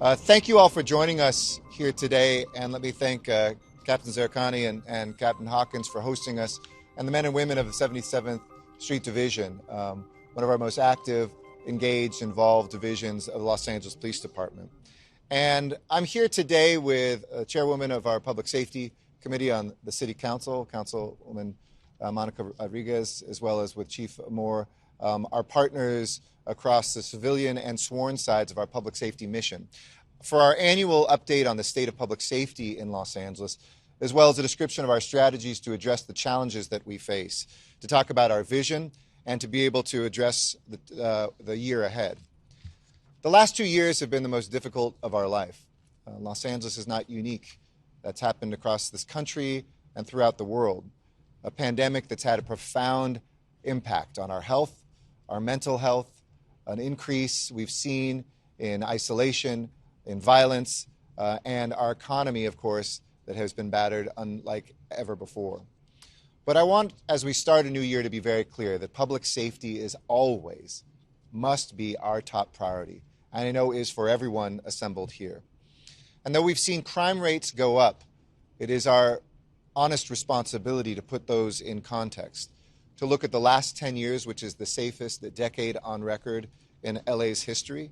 Thank you all for joining us here today, and let me thank Captain Zerkani and Captain Hawkins for hosting us, and the men and women of the 77th Street Division, one of our most active, engaged, involved divisions of the Los Angeles Police Department. And I'm here today with Chairwoman of our Public Safety Committee on the City Council, Councilwoman Monica Rodriguez, as well as with Chief Moore, our partners across the civilian and sworn sides of our public safety mission, for our annual update on the state of public safety in Los Angeles, as well as a description of our strategies to address the challenges that we face, to talk about our vision, and to be able to address the year ahead. The last 2 years have been the most difficult of our life. Los Angeles is not unique. That's happened across this country and throughout the world. A pandemic that's had a profound impact on our health, our mental health, an increase we've seen in isolation, in violence, and our economy, of course, that has been battered unlike ever before. But I want, as we start a new year, to be very clear that public safety is always, must be our top priority, and I know is for everyone assembled here. And though we've seen crime rates go up, it is our honest responsibility to put those in context, to look at the last 10 years, which is the safest decade on record in LA's history,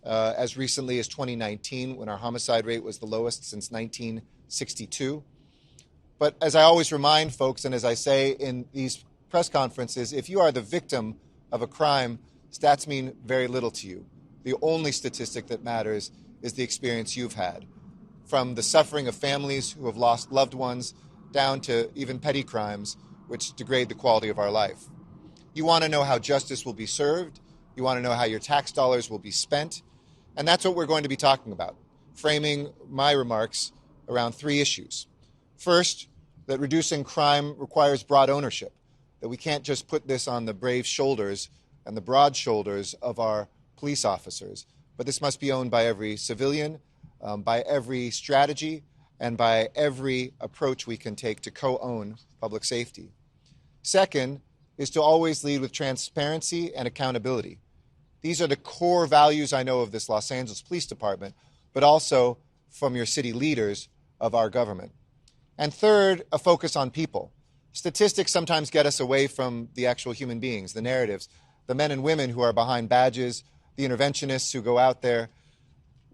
as recently as 2019, when our homicide rate was the lowest since 1962. But as I always remind folks, and as I say in these press conferences, if you are the victim of a crime, stats mean very little to you. The only statistic that matters is the experience you've had, from the suffering of families who have lost loved ones down to even petty crimes which degrade the quality of our life. You want to know how justice will be served. You want to know how your tax dollars will be spent. And that's what we're going to be talking about, framing my remarks around three issues. First, that reducing crime requires broad ownership, that we can't just put this on the brave shoulders and the broad shoulders of our police officers, but this must be owned by every civilian, by every strategy, and by every approach we can take to co-own public safety. Second is to always lead with transparency and accountability. These are the core values I know of this Los Angeles Police Department, but also from your city leaders of our government. And third, a focus on people. Statistics sometimes get us away from the actual human beings, the narratives, the men and women who are behind badges, the interventionists who go out there.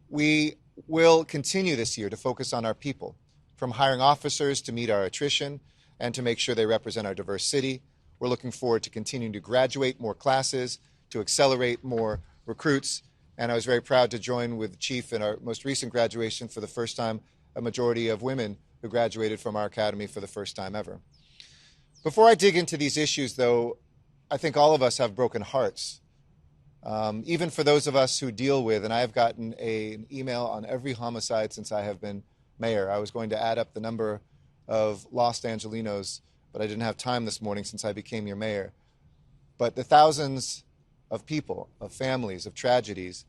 We will continue this year to focus on our people, from hiring officers to meet our attrition and to make sure they represent our diverse city. We're looking forward to continuing to graduate more classes, to accelerate more recruits, and I was very proud to join with the Chief in our most recent graduation, for the first time, a majority of women who graduated from our academy for the first time ever. Before I dig into these issues, though, I think all of us have broken hearts. Even for those of us who deal with, and I have gotten an email on every homicide since I have been mayor. I was going to add up the number of Los Angelinos, but I didn't have time this morning since I became your mayor. But the thousands of people, of families, of tragedies,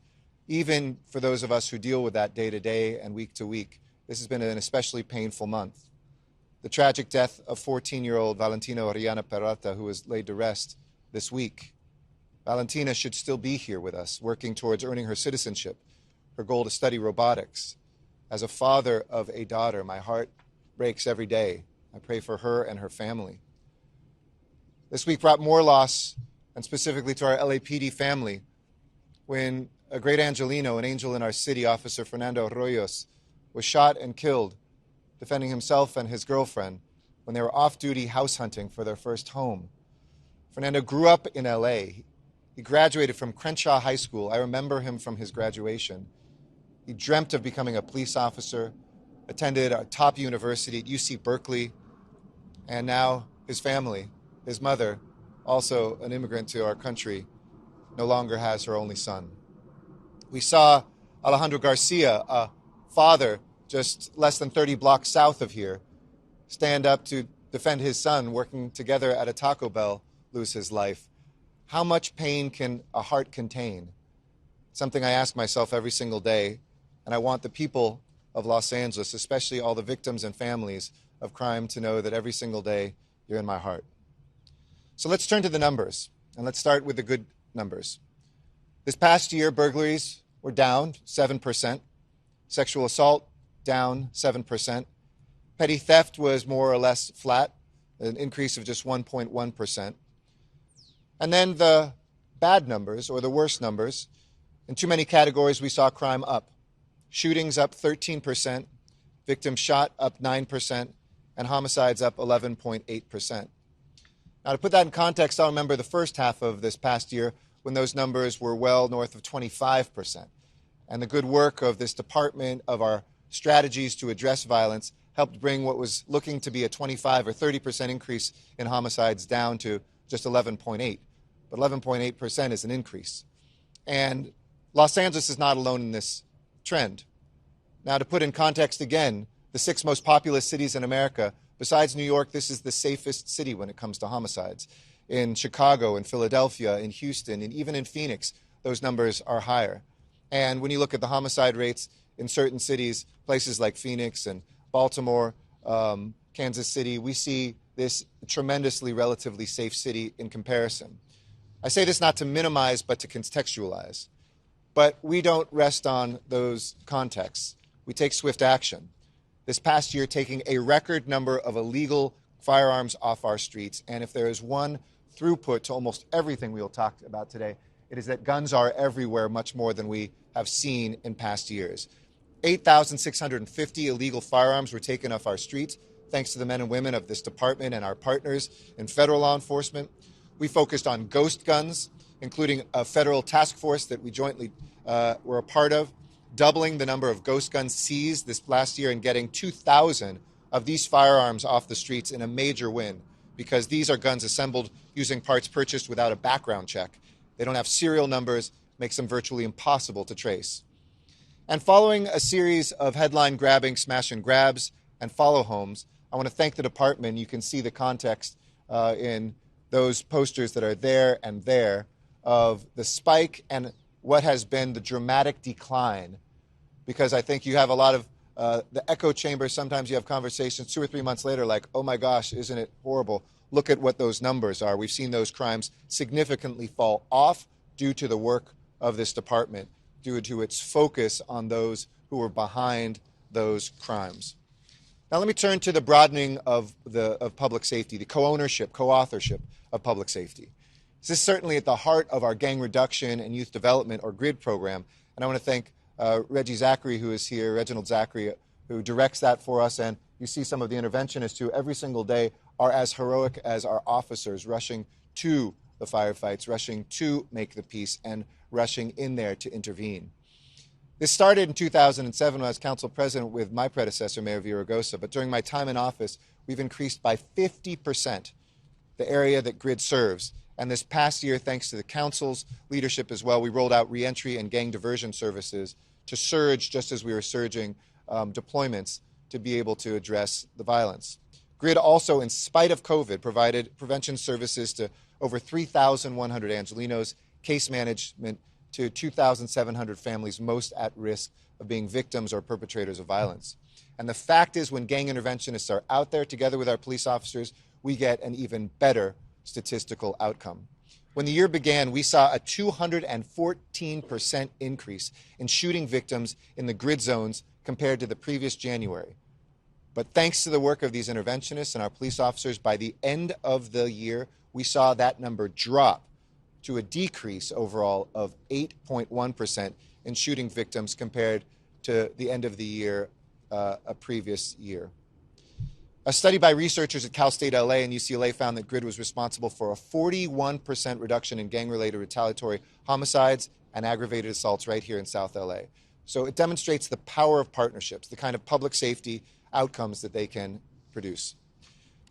even for those of us who deal with that day to day and week to week, this has been an especially painful month. The tragic death of 14-year-old Valentina Oriana Peralta, who was laid to rest this week. Valentina should still be here with us, working towards earning her citizenship, her goal to study robotics. As a father of a daughter, my heart breaks every day. I pray for her and her family. This week brought more loss, and specifically to our LAPD family, when a great Angelino, an angel in our city, Officer Fernando Arroyos, was shot and killed defending himself and his girlfriend when they were off-duty house hunting for their first home. Fernando grew up in LA. He graduated from Crenshaw High School. I remember him from his graduation. He dreamt of becoming a police officer, attended a top university at UC Berkeley, and now his family, his mother, also an immigrant to our country, no longer has her only son. We saw Alejandro Garcia, a father just less than 30 blocks south of here, stand up to defend his son, working together at a Taco Bell, lose his life. How much pain can a heart contain? Something I ask myself every single day, and I want the people of Los Angeles, especially all the victims and families of crime, to know that every single day you're in my heart. So let's turn to the numbers, and let's start with the good numbers. This past year, burglaries were down 7%. Sexual assault, down 7%. Petty theft was more or less flat, an increase of just 1.1%. And then the bad numbers, or the worst numbers, in too many categories we saw crime up. Shootings up 13%, victims shot up 9%, and homicides up 11.8%. Now, to put that in context, I'll remember the first half of this past year when those numbers were well north of 25%. And the good work of this department, of our strategies to address violence, helped bring what was looking to be a 25 or 30% increase in homicides down to just 11.8. But 11.8% is an increase. And Los Angeles is not alone in this trend. Now, to put in context again, the 6 most populous cities in America, besides New York, this is the safest city when it comes to homicides. In Chicago, in Philadelphia, in Houston, and even in Phoenix, those numbers are higher. And when you look at the homicide rates in certain cities, places like Phoenix and Baltimore, Kansas City, we see this tremendously relatively safe city in comparison. I say this not to minimize, but to contextualize. But we don't rest on those contexts. We take swift action. This past year, taking a record number of illegal firearms off our streets. And if there is one throughput to almost everything we will talk about today, it is that guns are everywhere much more than we have seen in past years. 8,650 illegal firearms were taken off our streets, thanks to the men and women of this department and our partners in federal law enforcement. We focused on ghost guns, including a federal task force that we jointly were a part of, doubling the number of ghost guns seized this last year and getting 2,000 of these firearms off the streets in a major win, because these are guns assembled using parts purchased without a background check. They don't have serial numbers, makes them virtually impossible to trace. And following a series of headline-grabbing smash and grabs and follow homes, I want to thank the department. You can see the context in those posters that are there and there of the spike and what has been the dramatic decline, because I think you have a lot of the echo chamber. Sometimes you have conversations 2 or 3 months later like, oh my gosh, isn't it horrible? Look at what those numbers are. We've seen those crimes significantly fall off due to the work of this department, due to its focus on those who were behind those crimes. Now let me turn to the broadening of public safety, the co-ownership, co-authorship of public safety. This is certainly at the heart of our gang reduction and youth development, or GRID program, and I want to thank Reggie Zachary, who is here, Reginald Zachary, who directs that for us, and you see some of the interventionists who every single day are as heroic as our officers, rushing to the firefights, rushing to make the peace, and rushing in there to intervene. This started in 2007 when I was council president with my predecessor, Mayor Villaraigosa, but during my time in office, we've increased by 50% the area that GRID serves. And this past year, thanks to the council's leadership as well, we rolled out reentry and gang diversion services to surge, just as we were surging deployments, to be able to address the violence. GRID also, in spite of COVID, provided prevention services to over 3,100 Angelenos, case management to 2,700 families most at risk of being victims or perpetrators of violence. And the fact is, when gang interventionists are out there together with our police officers, we get an even better statistical outcome. When the year began, we saw a 214% increase in shooting victims in the GRID zones compared to the previous January. But thanks to the work of these interventionists and our police officers, by the end of the year, we saw that number drop to a decrease overall of 8.1% in shooting victims compared to the end of the year, a previous year. A study by researchers at Cal State LA and UCLA found that GRID was responsible for a 41% reduction in gang-related retaliatory homicides and aggravated assaults right here in South LA. So it demonstrates the power of partnerships, the kind of public safety outcomes that they can produce.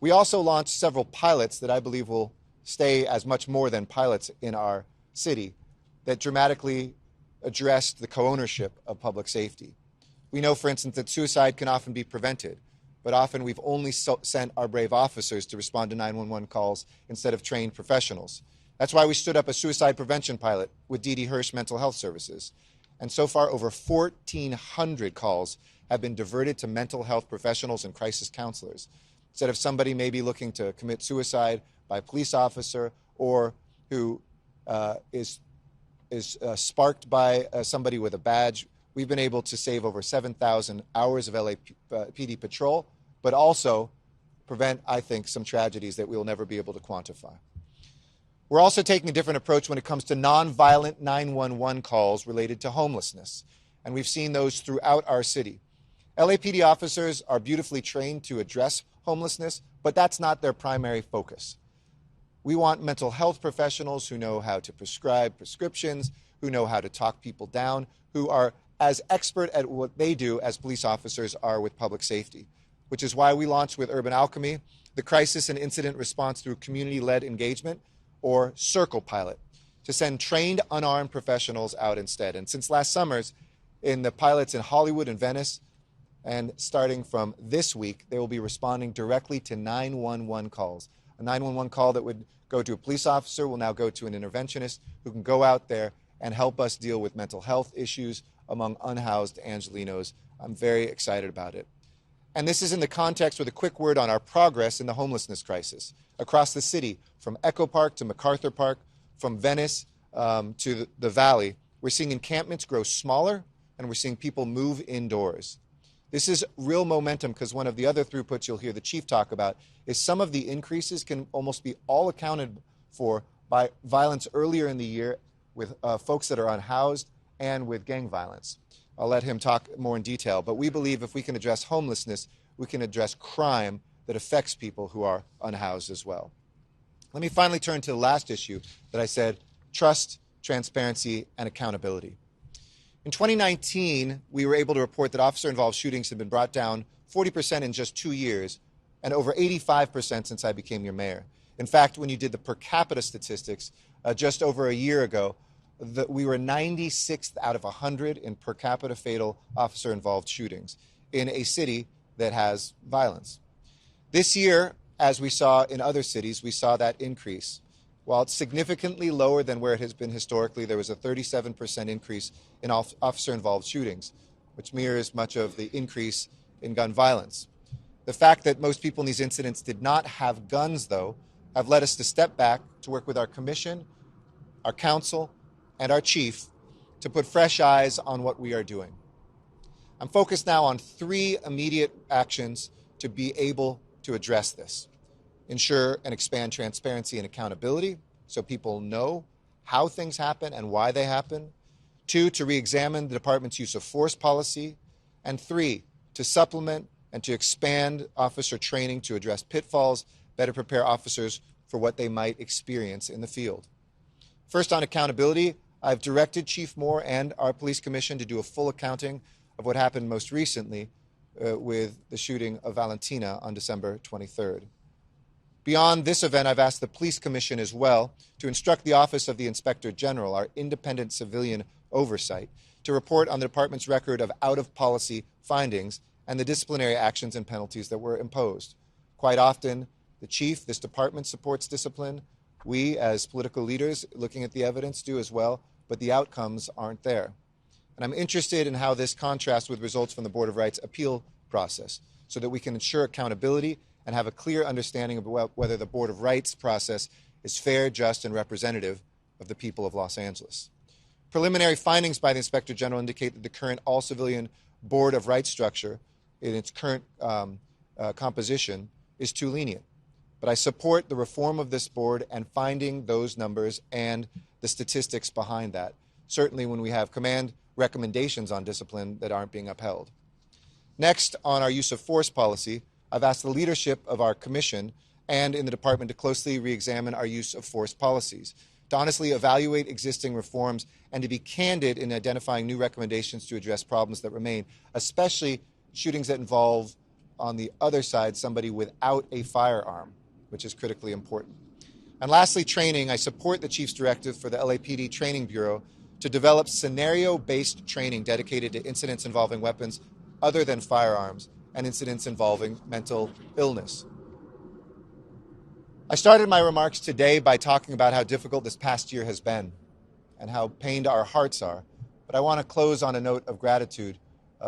We also launched several pilots that I believe will stay as much more than pilots in our city that dramatically addressed the co-ownership of public safety. We know, for instance, that suicide can often be prevented, but often we've only sent our brave officers to respond to 911 calls instead of trained professionals. That's why we stood up a suicide prevention pilot with D.D. Hirsch Mental Health Services. And so far, over 1,400 calls have been diverted to mental health professionals and crisis counselors, instead of somebody maybe looking to commit suicide by a police officer or who is is sparked by somebody with a badge. We've been able to save over 7,000 hours of LAPD patrol, but also prevent, I think, some tragedies that we will never be able to quantify. We're also taking a different approach when it comes to nonviolent 911 calls related to homelessness, and we've seen those throughout our city. LAPD officers are beautifully trained to address homelessness, but that's not their primary focus. We want mental health professionals who know how to prescribe prescriptions, who know how to talk people down, who are as expert at what they do as police officers are with public safety, which is why we launched with Urban Alchemy the Crisis and Incident Response through Community-Led Engagement, or CIRCLE pilot, to send trained, unarmed professionals out instead. And since last summer's, in the pilots in Hollywood and Venice, and starting from this week, they will be responding directly to 911 calls. A 911 call that would go to a police officer will now go to an interventionist who can go out there and help us deal with mental health issues among unhoused Angelenos. I'm very excited about it. And this is in the context with a quick word on our progress in the homelessness crisis. Across the city, from Echo Park to MacArthur Park, from Venice to the Valley, we're seeing encampments grow smaller, and we're seeing people move indoors. This is real momentum, because one of the other throughputs you'll hear the chief talk about is some of the increases can almost be all accounted for by violence earlier in the year with folks that are unhoused and with gang violence. I'll let him talk more in detail, but we believe if we can address homelessness, we can address crime that affects people who are unhoused as well. Let me finally turn to the last issue that I said: trust, transparency, and accountability. In 2019, we were able to report that officer-involved shootings had been brought down 40% in just 2 years, and over 85% since I became your mayor. In fact, when you did the per capita statistics just over a year ago, we were 96th out of 100 in per capita fatal officer-involved shootings in a city that has violence. This year, as we saw in other cities, we saw that increase. While it's significantly lower than where it has been historically, there was a 37% increase in officer-involved shootings, which mirrors much of the increase in gun violence. The fact that most people in these incidents did not have guns, though, have led us to step back to work with our commission, our council, and our chief to put fresh eyes on what we are doing. I'm focused now on 3 immediate actions to be able to address this. Ensure and expand transparency and accountability so people know how things happen and why they happen. 2, to re-examine the department's use of force policy. And 3, to supplement and to expand officer training to address pitfalls, better prepare officers for what they might experience in the field. First, on accountability, I've directed Chief Moore and our police commission to do a full accounting of what happened most recently with the shooting of Valentina on December 23rd. Beyond this event, I've asked the Police Commission as well to instruct the Office of the Inspector General, our independent civilian oversight, to report on the department's record of out-of-policy findings and the disciplinary actions and penalties that were imposed. Quite often, the chief, this department supports discipline. We, as political leaders, looking at the evidence, do as well, but the outcomes aren't there. And I'm interested in how this contrasts with results from the Board of Rights appeal process so that we can ensure accountability and have a clear understanding of whether the Board of Rights process is fair, just, and representative of the people of Los Angeles. Preliminary findings by the Inspector General indicate that the current all-civilian Board of Rights structure in its current composition is too lenient. But I support the reform of this board and finding those numbers and the statistics behind that, certainly when we have command recommendations on discipline that aren't being upheld. Next, on our use of force policy, I've asked the leadership of our commission and in the department to closely re-examine our use of force policies, to honestly evaluate existing reforms, and to be candid in identifying new recommendations to address problems that remain, especially shootings that involve, on the other side, somebody without a firearm, which is critically important. And lastly, training. I support the Chief's directive for the LAPD Training Bureau to develop scenario-based training dedicated to incidents involving weapons other than firearms and incidents involving mental illness. I started my remarks today by talking about how difficult this past year has been and how pained our hearts are. But I want to close on a note of gratitude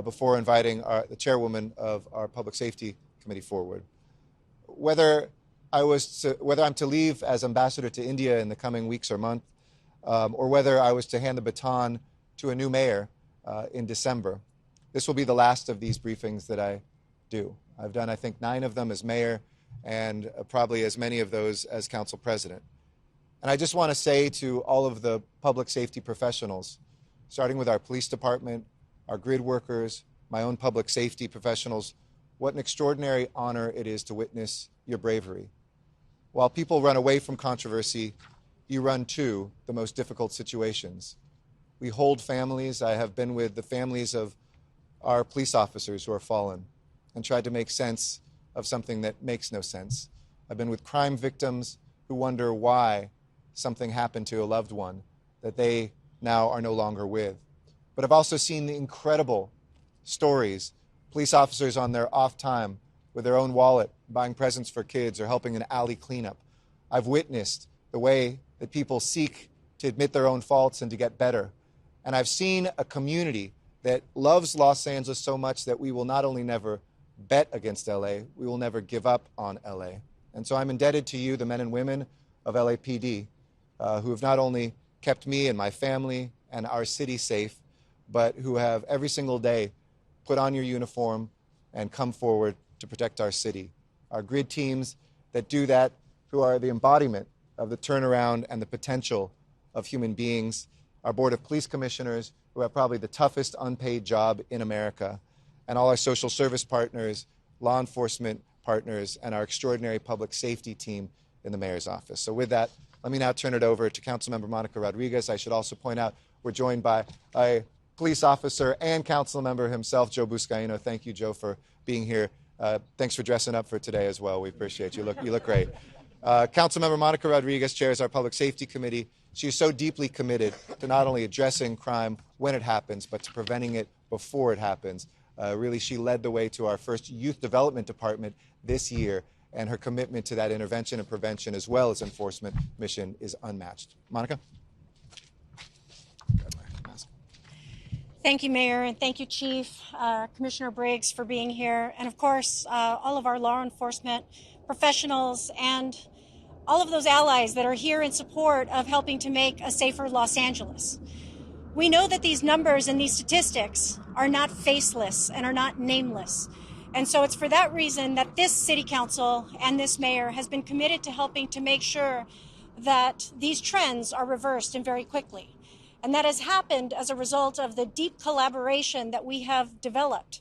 before inviting the chairwoman of our Public Safety Committee forward. Whether I'm to leave as ambassador to India in the coming weeks or month, or whether I was to hand the baton to a new mayor in December. This will be the last of these briefings that I do. I've done, I think, 9 of them as mayor and probably as many of those as council president. And I just want to say to all of the public safety professionals, starting with our police department, our grid workers, my own public safety professionals, what an extraordinary honor it is to witness your bravery. While people run away from controversy, you run to the most difficult situations. We hold families. I have been with the families of our police officers who are fallen and tried to make sense of something that makes no sense. I've been with crime victims who wonder why something happened to a loved one that they now are no longer with. But I've also seen the incredible stories, police officers on their off time with their own wallet, buying presents for kids or helping an alley cleanup. I've witnessed the way that people seek to admit their own faults and to get better. And I've seen a community that loves Los Angeles so much that we will not only never bet against LA, we will never give up on LA. And so I'm indebted to you, the men and women of LAPD, who have not only kept me and my family and our city safe, but who have every single day put on your uniform and come forward to protect our city. Our grid teams that do that, who are the embodiment of the turnaround and the potential of human beings. Our Board of Police Commissioners, who have probably the toughest unpaid job in America, and all our social service partners, law enforcement partners, and our extraordinary public safety team in the mayor's office. So with that, let me now turn it over to Councilmember Monica Rodriguez. I should also point out we're joined by a police officer and council member himself, Joe Buscaino. Thank you, Joe, for being here. Thanks for dressing up for today as well. We appreciate you. You look great. Councilmember Monica Rodriguez chairs our Public Safety Committee. She is so deeply committed to not only addressing crime when it happens, but to preventing it before it happens. Really, she led the way to our first youth development department this year, and her commitment to that intervention and prevention as well as enforcement mission is unmatched. Monica? Thank you, Mayor, and thank you, Chief, Commissioner Briggs, for being here, and of course, all of our law enforcement professionals and all of those allies that are here in support of helping to make a safer Los Angeles. We know that these numbers and these statistics are not faceless and are not nameless. And so it's for that reason that this city council and this mayor has been committed to helping to make sure that these trends are reversed and very quickly. And that has happened as a result of the deep collaboration that we have developed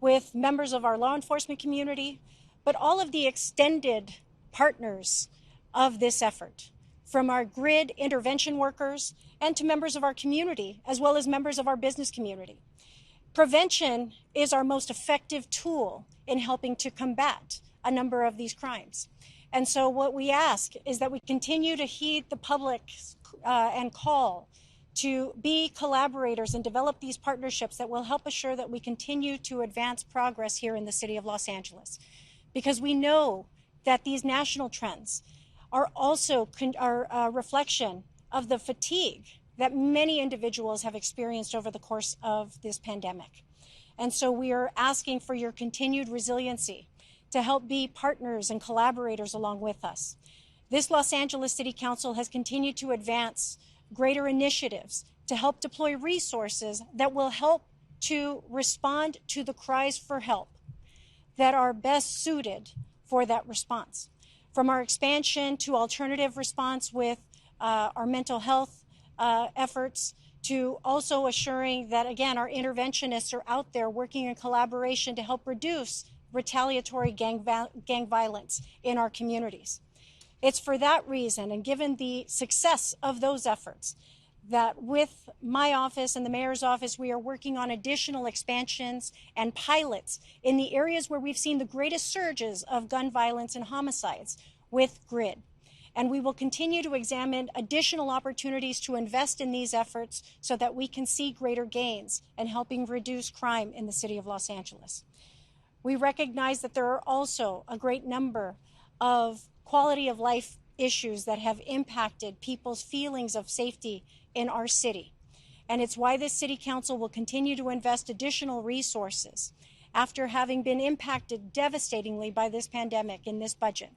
with members of our law enforcement community, but all of the extended partners of this effort, from our grid intervention workers and to members of our community, as well as members of our business community. Prevention is our most effective tool in helping to combat a number of these crimes. And so what we ask is that we continue to heed the public and call to be collaborators and develop these partnerships that will help assure that we continue to advance progress here in the city of Los Angeles. Because we know that these national trends are also a reflection of the fatigue that many individuals have experienced over the course of this pandemic. And so we are asking for your continued resiliency to help be partners and collaborators along with us. This Los Angeles City Council has continued to advance greater initiatives to help deploy resources that will help to respond to the cries for help that are best suited for that response. From our expansion to alternative response with our mental health efforts, to also assuring that, again, our interventionists are out there working in collaboration to help reduce retaliatory gang violence in our communities. It's for that reason, and given the success of those efforts, that with my office and the mayor's office, we are working on additional expansions and pilots in the areas where we've seen the greatest surges of gun violence and homicides with GRID. And we will continue to examine additional opportunities to invest in these efforts so that we can see greater gains in helping reduce crime in the city of Los Angeles. We recognize that there are also a great number of quality of life issues that have impacted people's feelings of safety in our city. And it's why this city council will continue to invest additional resources after having been impacted devastatingly by this pandemic in this budget.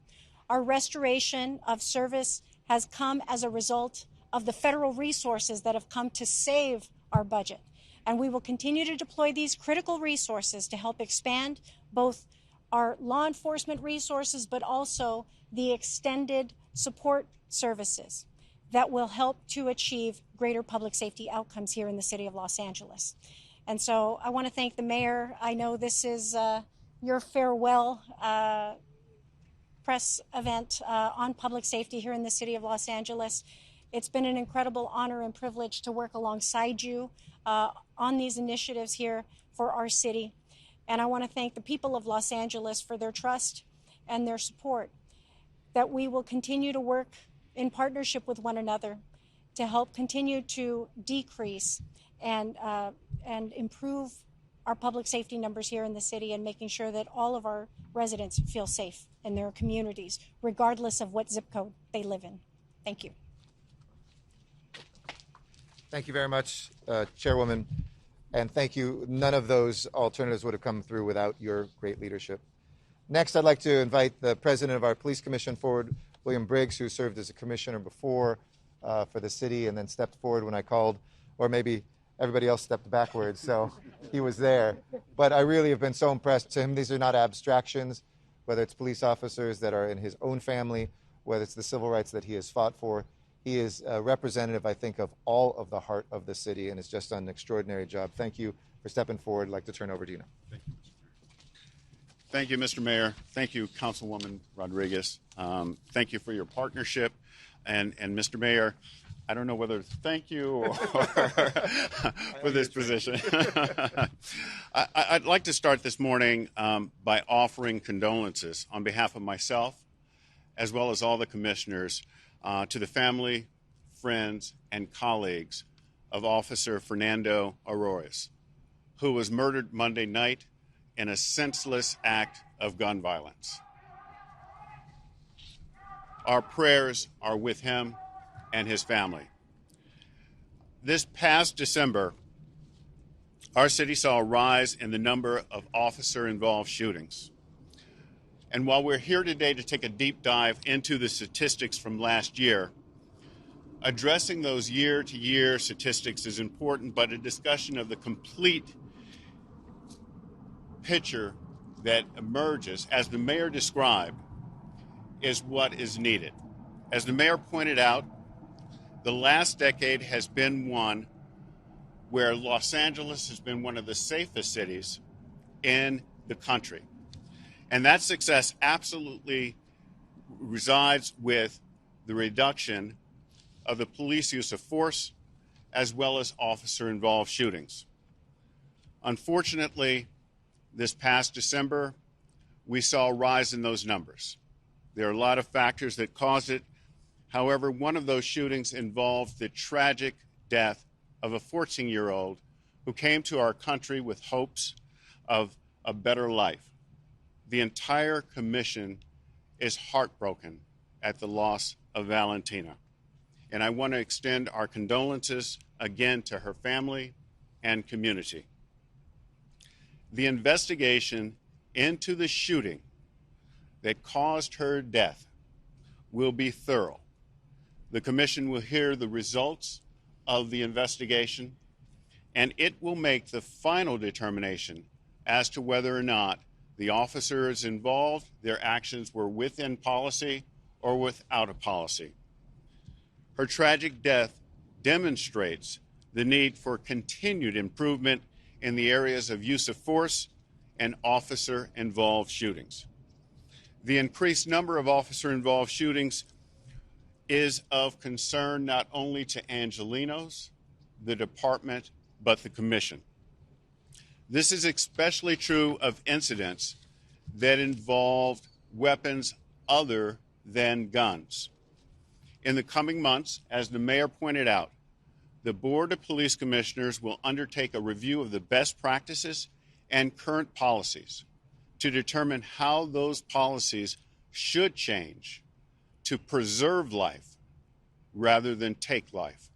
Our restoration of service has come as a result of the federal resources that have come to save our budget. And we will continue to deploy these critical resources to help expand both our law enforcement resources, but also the extended support services that will help to achieve greater public safety outcomes here in the city of Los Angeles. And so I want to thank the mayor. I know this is your farewell press event on public safety here in the city of Los Angeles. It's been an incredible honor and privilege to work alongside you on these initiatives here for our city. And I want to thank the people of Los Angeles for their trust and their support, that we will continue to work in partnership with one another to help continue to decrease and improve our public safety numbers here in the city, and making sure that all of our residents feel safe in their communities, regardless of what zip code they live in. Thank you. Thank you very much, Chairwoman, and thank you. None of those alternatives would have come through without your great leadership. Next, I'd like to invite the president of our police commission forward, William Briggs, who served as a commissioner before for the city and then stepped forward when I called, or maybe everybody else stepped backwards, so he was there. But I really have been so impressed to him. These are not abstractions, whether it's police officers that are in his own family, whether it's the civil rights that he has fought for. He is a representative, I think, of all of the heart of the city, and has just done an extraordinary job. Thank you for stepping forward. I'd like to turn over to you now. Thank you, Mr. Mayor. Thank you, Mr. Mayor. Thank you, Councilwoman Rodriguez. Thank you for your partnership. And Mr. Mayor, I don't know whether to thank you or for this position. I'd like to start this morning by offering condolences on behalf of myself, as well as all the commissioners, to the family, friends, and colleagues of Officer Fernando Arroyas, who was murdered Monday night in a senseless act of gun violence. Our prayers are with him and his family. This past December, our city saw a rise in the number of officer-involved shootings. And while we're here today to take a deep dive into the statistics from last year, addressing those year-to-year statistics is important, but a discussion of the complete picture that emerges, as the mayor described, is what is needed. As the mayor pointed out, the last decade has been one where Los Angeles has been one of the safest cities in the country. And that success absolutely resides with the reduction of the police use of force, as well as officer-involved shootings. Unfortunately, this past December, we saw a rise in those numbers. There are a lot of factors that caused it. However, one of those shootings involved the tragic death of a 14-year-old who came to our country with hopes of a better life. The entire commission is heartbroken at the loss of Valentina. And I want to extend our condolences again to her family and community. The investigation into the shooting that caused her death will be thorough. The commission will hear the results of the investigation, and it will make the final determination as to whether or not the officers involved, their actions were within policy or without a policy. Her tragic death demonstrates the need for continued improvement in the areas of use of force and officer-involved shootings. The increased number of officer-involved shootings is of concern not only to Angelenos, the department, but the commission. This is especially true of incidents that involved weapons other than guns. In the coming months, as the mayor pointed out, the Board of Police Commissioners will undertake a review of the best practices and current policies to determine how those policies should change to preserve life rather than take life.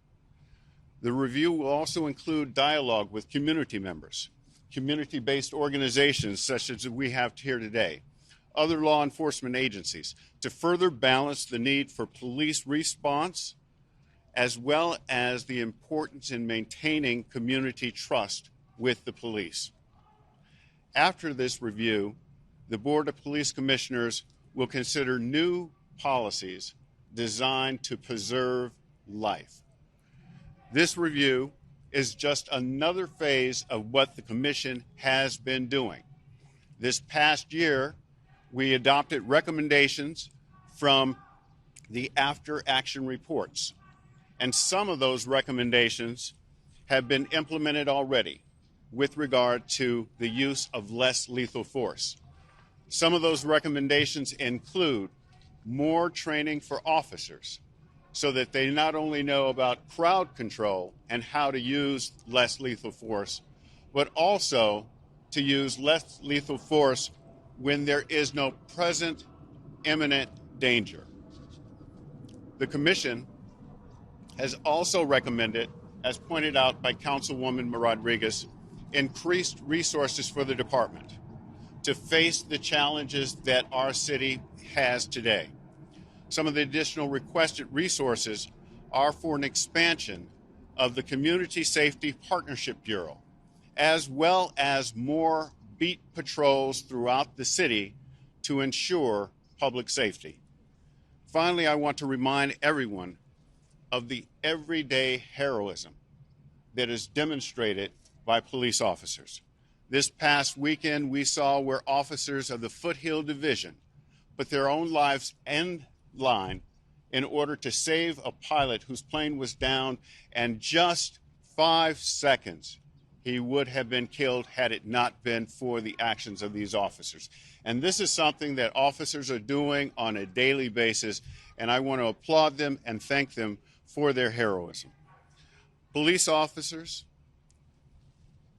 The review will also include dialogue with community members, community-based organizations such as we have here today, other law enforcement agencies, to further balance the need for police response as well as the importance in maintaining community trust with the police. After this review, the Board of Police Commissioners will consider new policies designed to preserve life. This review is just another phase of what the Commission has been doing. This past year, we adopted recommendations from the after-action reports, and some of those recommendations have been implemented already with regard to the use of less lethal force. Some of those recommendations include more training for officers so that they not only know about crowd control and how to use less lethal force, but also to use less lethal force when there is no present imminent danger. The Commission has also recommended, as pointed out by Councilwoman Rodriguez, increased resources for the department to face the challenges that our city has today. Some of the additional requested resources are for an expansion of the Community Safety Partnership Bureau, as well as more beat patrols throughout the city to ensure public safety. Finally, I want to remind everyone of the everyday heroism that is demonstrated by police officers. This past weekend, we saw where officers of the Foothill Division put their own lives in line in order to save a pilot whose plane was down, and just 5 seconds he would have been killed had it not been for the actions of these officers. And this is something that officers are doing on a daily basis, and I want to applaud them and thank them for their heroism. Police officers,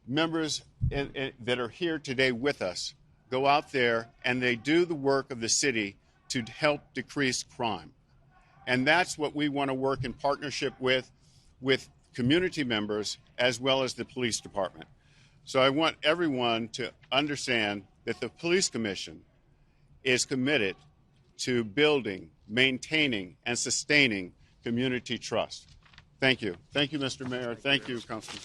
members that are here today with us, go out there and they do the work of the city to help decrease crime. And that's what we want to work in partnership with community members as well as the police department. So I want everyone to understand that the Police Commission is committed to building, maintaining, and sustaining community trust. Thank you. Thank you, Mr. Mayor. Thank you, Councilman.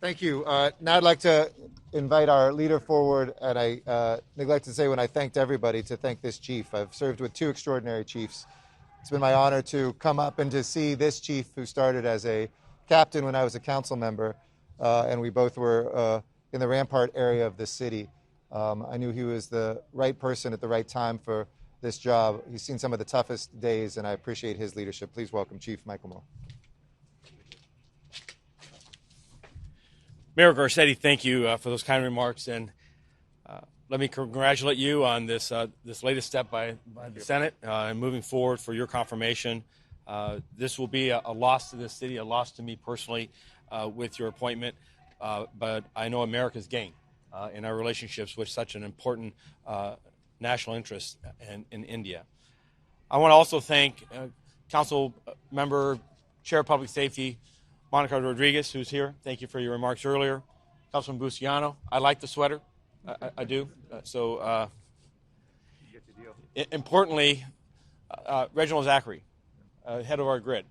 Thank you. Now I'd like to invite our leader forward, and I neglected to say when I thanked everybody to thank this chief. I've served with 2 extraordinary chiefs. It's been my honor to come up and to see this chief who started as a captain when I was a council member, and we both were in the Rampart area of the city. I knew he was the right person at the right time for this job. He's seen some of the toughest days, and I appreciate his leadership. Please welcome Chief Michael Moore. Mayor Garcetti, thank you for those kind remarks, and let me congratulate you on this latest step by the Senate and moving forward for your confirmation. This will be a loss to this city, a loss to me personally with your appointment, but I know America's gain in our relationships with such an important national interest in India. I want to also thank Council Member, Chair of Public Safety, Monica Rodriguez, who's here. Thank you for your remarks earlier. Councilman Busciano, I like the sweater. I do. Importantly, Reginald Zachary, head of our grid.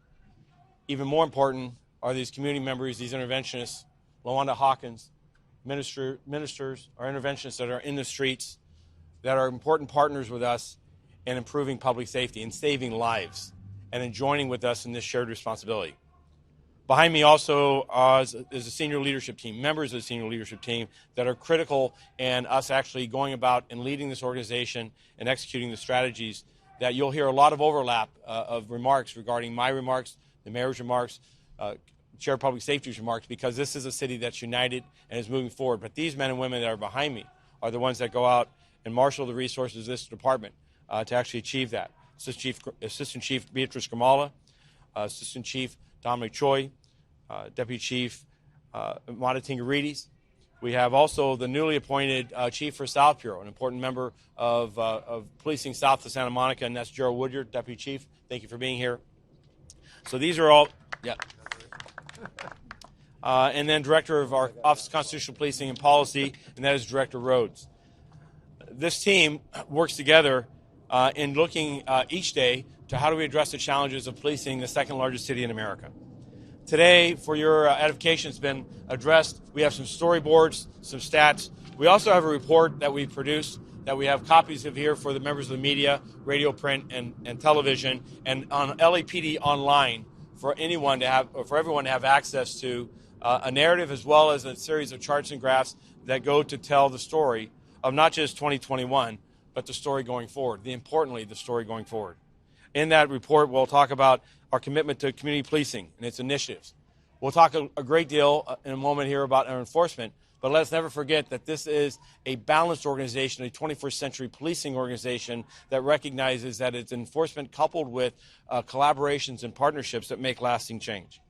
Even more important are these community members, these interventionists, LaWanda Hawkins, ministers, our interventionists that are in the streets, that are important partners with us in improving public safety and saving lives and in joining with us in this shared responsibility. Behind me also is a senior leadership team, members of the senior leadership team that are critical in us actually going about and leading this organization and executing the strategies that you'll hear a lot of overlap of remarks regarding my remarks, the mayor's remarks, Chair of Public Safety's remarks, because this is a city that's united and is moving forward. But these men and women that are behind me are the ones that go out and marshal the resources of this department to actually achieve that. Assistant Chief Beatrice Kamala, Assistant Chief Dominic Choi, Deputy Chief Mata Tingarides. We have also the newly appointed Chief for South Bureau, an important member of policing south of Santa Monica, and that's Gerald Woodyard, Deputy Chief. Thank you for being here. So these are all, yeah. And then Director of our Office of Constitutional Policing and Policy, and that is Director Rhodes. This team works together in looking each day to how do we address the challenges of policing the second largest city in America. Today, for your edification, it's been addressed. We have some storyboards, some stats. We also have a report that we produced that we have copies of here for the members of the media, radio, print, and television, and on LAPD online for anyone to have, or for everyone to have access to a narrative as well as a series of charts and graphs that go to tell the story of not just 2021, but the story going forward. Importantly, the story going forward. In that report, we'll talk about our commitment to community policing and its initiatives. We'll talk a great deal in a moment here about our enforcement, but let's never forget that this is a balanced organization, a 21st century policing organization that recognizes that it's enforcement coupled with collaborations and partnerships that make lasting change.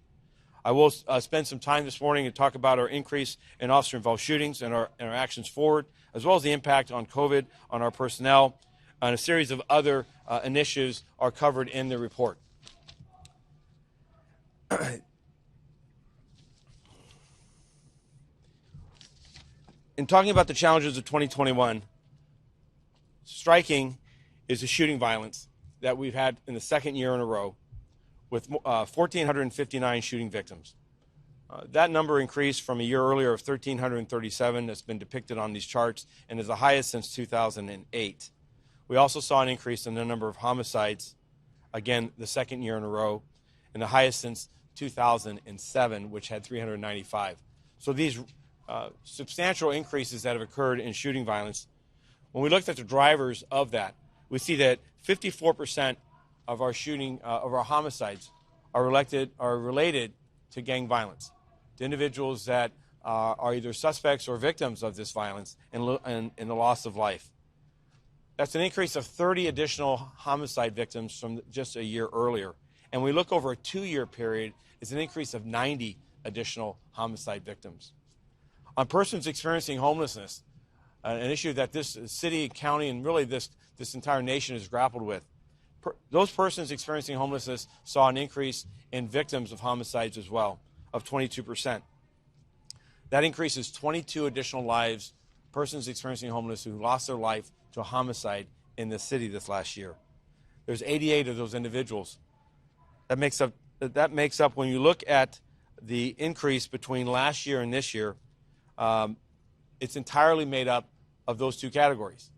I will spend some time this morning to talk about our increase in officer-involved shootings and our actions forward, as well as the impact on COVID on our personnel, and a series of other initiatives are covered in the report. In talking about the challenges of 2021, striking is the shooting violence that we've had in the second year in a row, with 1,459 shooting victims. That number increased from a year earlier of 1,337 that's been depicted on these charts and is the highest since 2008. We also saw an increase in the number of homicides, again, the second year in a row, and the highest since 2007, which had 395. So these substantial increases that have occurred in shooting violence, when we looked at the drivers of that, we see that 54% of our homicides are related to gang violence, to individuals that are either suspects or victims of this violence and the loss of life. That's an increase of 30 additional homicide victims from just a year earlier. And we look over a 2-year period, it's an increase of 90 additional homicide victims. On persons experiencing homelessness, an issue that this city, county, and really this entire nation has grappled with, those persons experiencing homelessness saw an increase in victims of homicides as well, of 22%. That increases 22 additional lives, persons experiencing homelessness who lost their life to a homicide in the city this last year. There's 88 of those individuals. That makes up when you look at the increase between last year and this year, it's entirely made up of those two categories.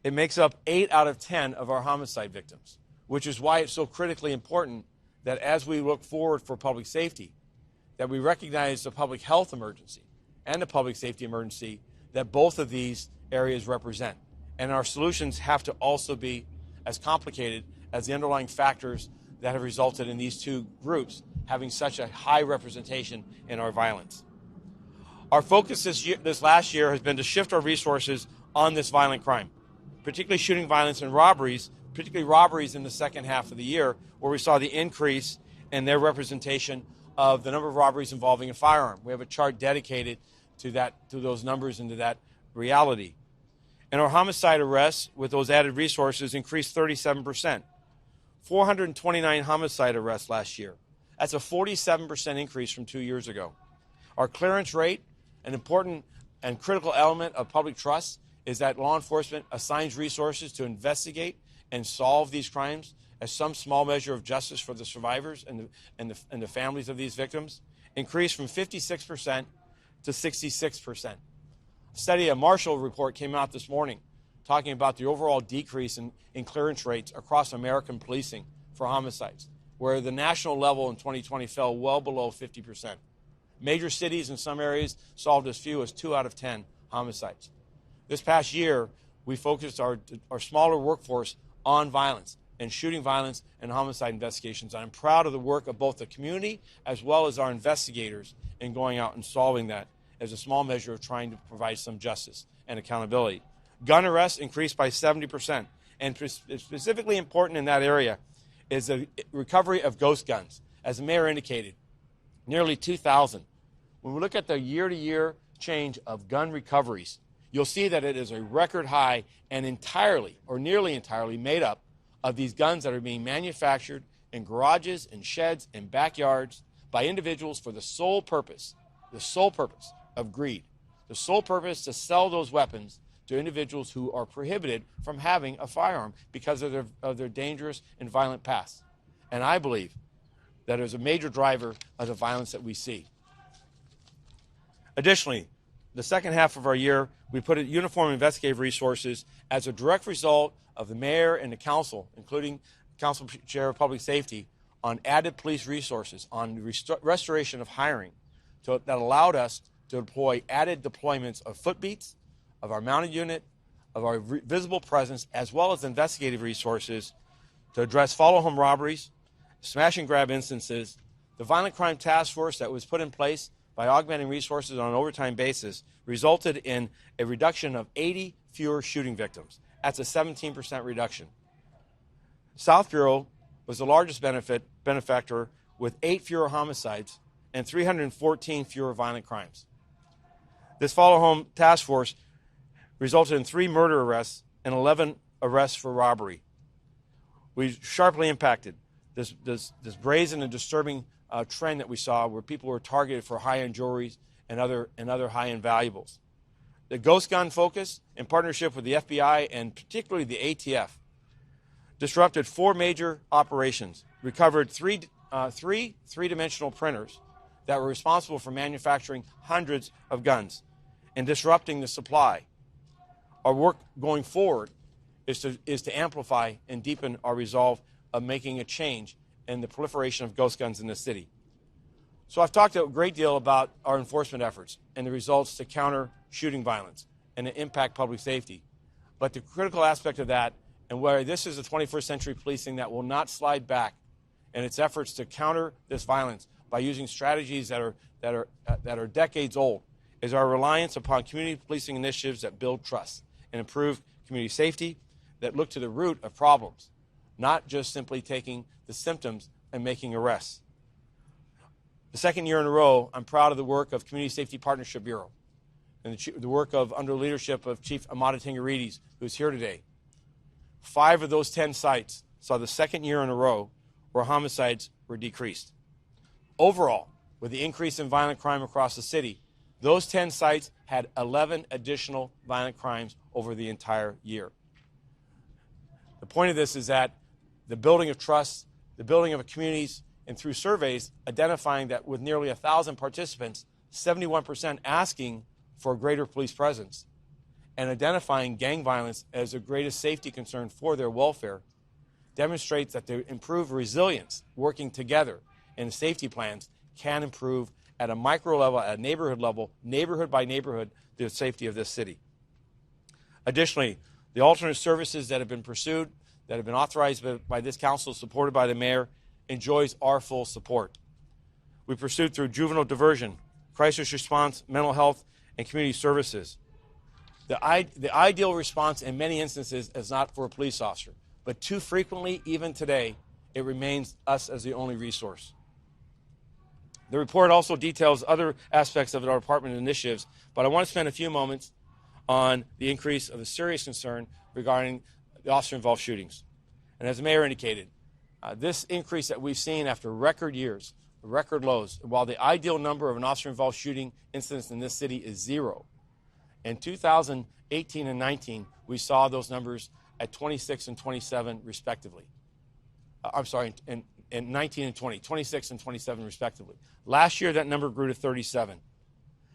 It makes up 8 out of 10 of our homicide victims, which is why it's so critically important that as we look forward for public safety, that we recognize the public health emergency and the public safety emergency that both of these areas represent. And our solutions have to also be as complicated as the underlying factors that have resulted in these two groups having such a high representation in our violence. Our focus this last year has been to shift our resources on this violent crime, particularly shooting violence and robberies, particularly robberies in the second half of the year, where we saw the increase in their representation of the number of robberies involving a firearm. We have a chart dedicated to those numbers and to that reality. And our homicide arrests, with those added resources, increased 37%. 429 homicide arrests last year. That's a 47% increase from 2 years ago. Our clearance rate, an important and critical element of public trust, is that law enforcement assigns resources to investigate and solve these crimes as some small measure of justice for the survivors and the families of these victims, increased from 56% to 66%. A study, a Marshall report came out this morning talking about the overall decrease in clearance rates across American policing for homicides, where the national level in 2020 fell well below 50%. Major cities in some areas solved as few as 2 out of 10 homicides. This past year, we focused our smaller workforce on violence and shooting violence and homicide investigations. I'm proud of the work of both the community as well as our investigators in going out and solving that as a small measure of trying to provide some justice and accountability. Gun arrests increased by 70%. And specifically important in that area is the recovery of ghost guns. As the mayor indicated, nearly 2,000. When we look at the year-to-year change of gun recoveries, you'll see that it is a record high and entirely or nearly entirely made up of these guns that are being manufactured in garages and sheds and backyards by individuals for the sole purpose of greed, the sole purpose to sell those weapons to individuals who are prohibited from having a firearm because of their dangerous and violent past. And I believe that is a major driver of the violence that we see. Additionally, the second half of our year, we put uniform investigative resources as a direct result of the mayor and the council, including Council Chair of Public Safety, on added police resources, on restoration of hiring that allowed us to deploy added deployments of foot beats, of our mounted unit, of our visible presence, as well as investigative resources to address follow-home robberies, smash and grab instances. The violent crime task force that was put in place by augmenting resources on an overtime basis resulted in a reduction of 80 fewer shooting victims. That's a 17% reduction. South Bureau was the largest benefactor with 8 fewer homicides and 314 fewer violent crimes. This follow-home task force resulted in 3 murder arrests and 11 arrests for robbery. We sharply impacted this brazen and disturbing trend that we saw where people were targeted for high-end jewelry and other high-end valuables. The ghost gun focus, in partnership with the FBI and particularly the ATF, disrupted 4 major operations, recovered three three-dimensional printers that were responsible for manufacturing hundreds of guns and disrupting the supply. Our work going forward is to amplify and deepen our resolve of making a change in the proliferation of ghost guns in the city. So I've talked a great deal about our enforcement efforts and the results to counter shooting violence and to impact public safety. But the critical aspect of that, and where this is the 21st century policing that will not slide back in its efforts to counter this violence by using strategies that are decades old, is our reliance upon community policing initiatives that build trust and improve community safety, that look to the root of problems, not just simply taking the symptoms and making arrests. The second year in a row, I'm proud of the work of Community Safety Partnership Bureau and the work under leadership of Chief Amata Tingarides, who's here today. 5 of those 10 sites saw the second year in a row where homicides were decreased. Overall, with the increase in violent crime across the city, those 10 sites had 11 additional violent crimes over the entire year. The point of this is that the building of trust, the building of communities, and through surveys identifying that with nearly 1,000 participants, 71% asking for a greater police presence, and identifying gang violence as the greatest safety concern for their welfare, demonstrates that the improved resilience working together in safety plans can improve at a micro level, at a neighborhood level, neighborhood by neighborhood, the safety of this city. Additionally, the alternate services that have been pursued, that have been authorized by this council, supported by the mayor, enjoys our full support. We pursued through juvenile diversion, crisis response, mental health, and community services. The ideal response in many instances is not for a police officer, but too frequently, even today, it remains us as the only resource. The report also details other aspects of our department initiatives, but I want to spend a few moments on the increase of a serious concern regarding the officer-involved shootings. And as the mayor indicated, this increase that we've seen after record years, record lows, while the ideal number of an officer-involved shooting incidents in this city is 0, in 2018 and 19, we saw those numbers at 26 and 27 respectively. In 19 and 20, 26 and 27 respectively. Last year, that number grew to 37.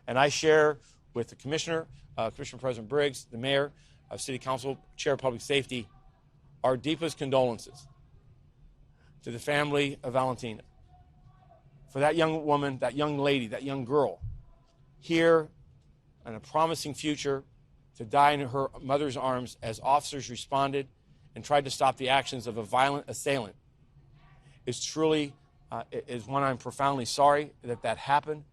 And I share with the Commissioner, Commissioner President Briggs, the Mayor, City Council, Chair of Public Safety, our deepest condolences to the family of Valentina. For that young woman, that young lady, that young girl, here in a promising future to die in her mother's arms as officers responded and tried to stop the actions of a violent assailant, is truly is one I'm profoundly sorry that happened.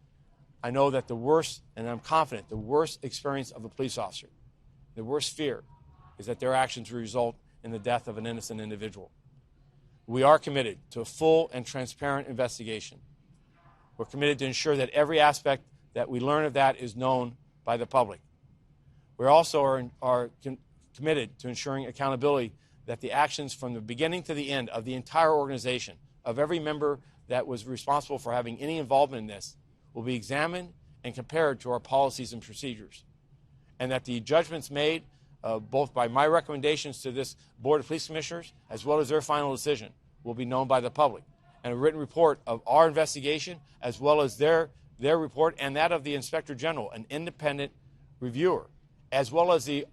I know that the worst, and I'm confident, the worst experience of a police officer, the worst fear, is that their actions result in the death of an innocent individual. We are committed to a full and transparent investigation. We're committed to ensure that every aspect that we learn of that is known by the public. We also are committed to ensuring accountability, that the actions from the beginning to the end of the entire organization, of every member that was responsible for having any involvement in this, will be examined and compared to our policies and procedures, and that the judgments made both by my recommendations to this Board of Police Commissioners as well as their final decision, will be known by the public. And a written report of our investigation as well as their report and that of the Inspector General, an independent reviewer, as well as the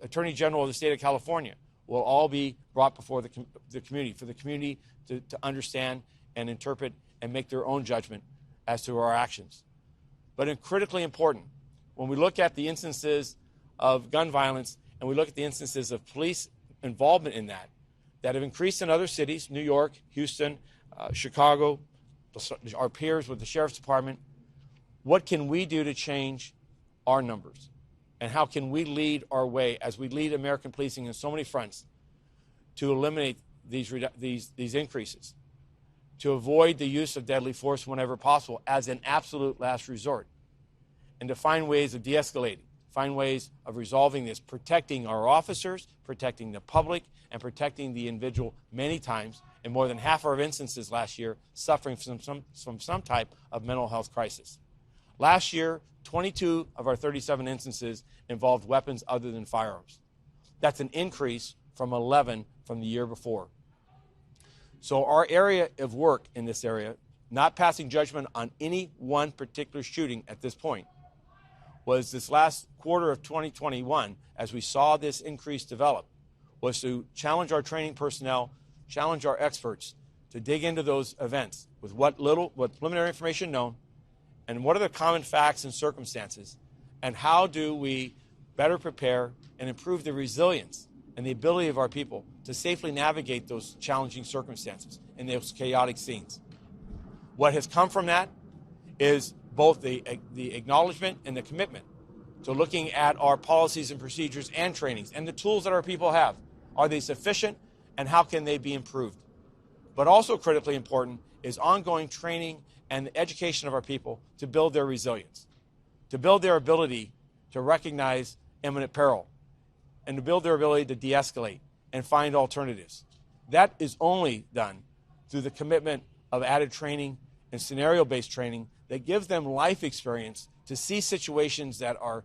Attorney General of the state of California, will all be brought before the community, for the community to understand and interpret and make their own judgment as to our actions. But critically important, when we look at the instances of gun violence and we look at the instances of police involvement in that have increased in other cities, New York, Houston, Chicago, our peers with the Sheriff's Department, what can we do to change our numbers? And how can we lead our way as we lead American policing in so many fronts to eliminate these increases, to avoid the use of deadly force whenever possible as an absolute last resort, and to find ways of de-escalating, find ways of resolving this, protecting our officers, protecting the public, and protecting the individual many times, in more than half of our instances last year, suffering from some type of mental health crisis. Last year, 22 of our 37 instances involved weapons other than firearms. That's an increase from 11 from the year before. So our area of work in this area, not passing judgment on any one particular shooting at this point, was this last quarter of 2021, as we saw this increase develop, was to challenge our training personnel, challenge our experts to dig into those events with what preliminary information known, and what are the common facts and circumstances, and how do we better prepare and improve the resilience and the ability of our people to safely navigate those challenging circumstances in those chaotic scenes. What has come from that is both the acknowledgement and the commitment to looking at our policies and procedures and trainings and the tools that our people have. Are they sufficient, and how can they be improved? But also critically important is ongoing training and the education of our people to build their resilience, to build their ability to recognize imminent peril, and to build their ability to de-escalate and find alternatives. That is only done through the commitment of added training and scenario-based training that gives them life experience to see situations that are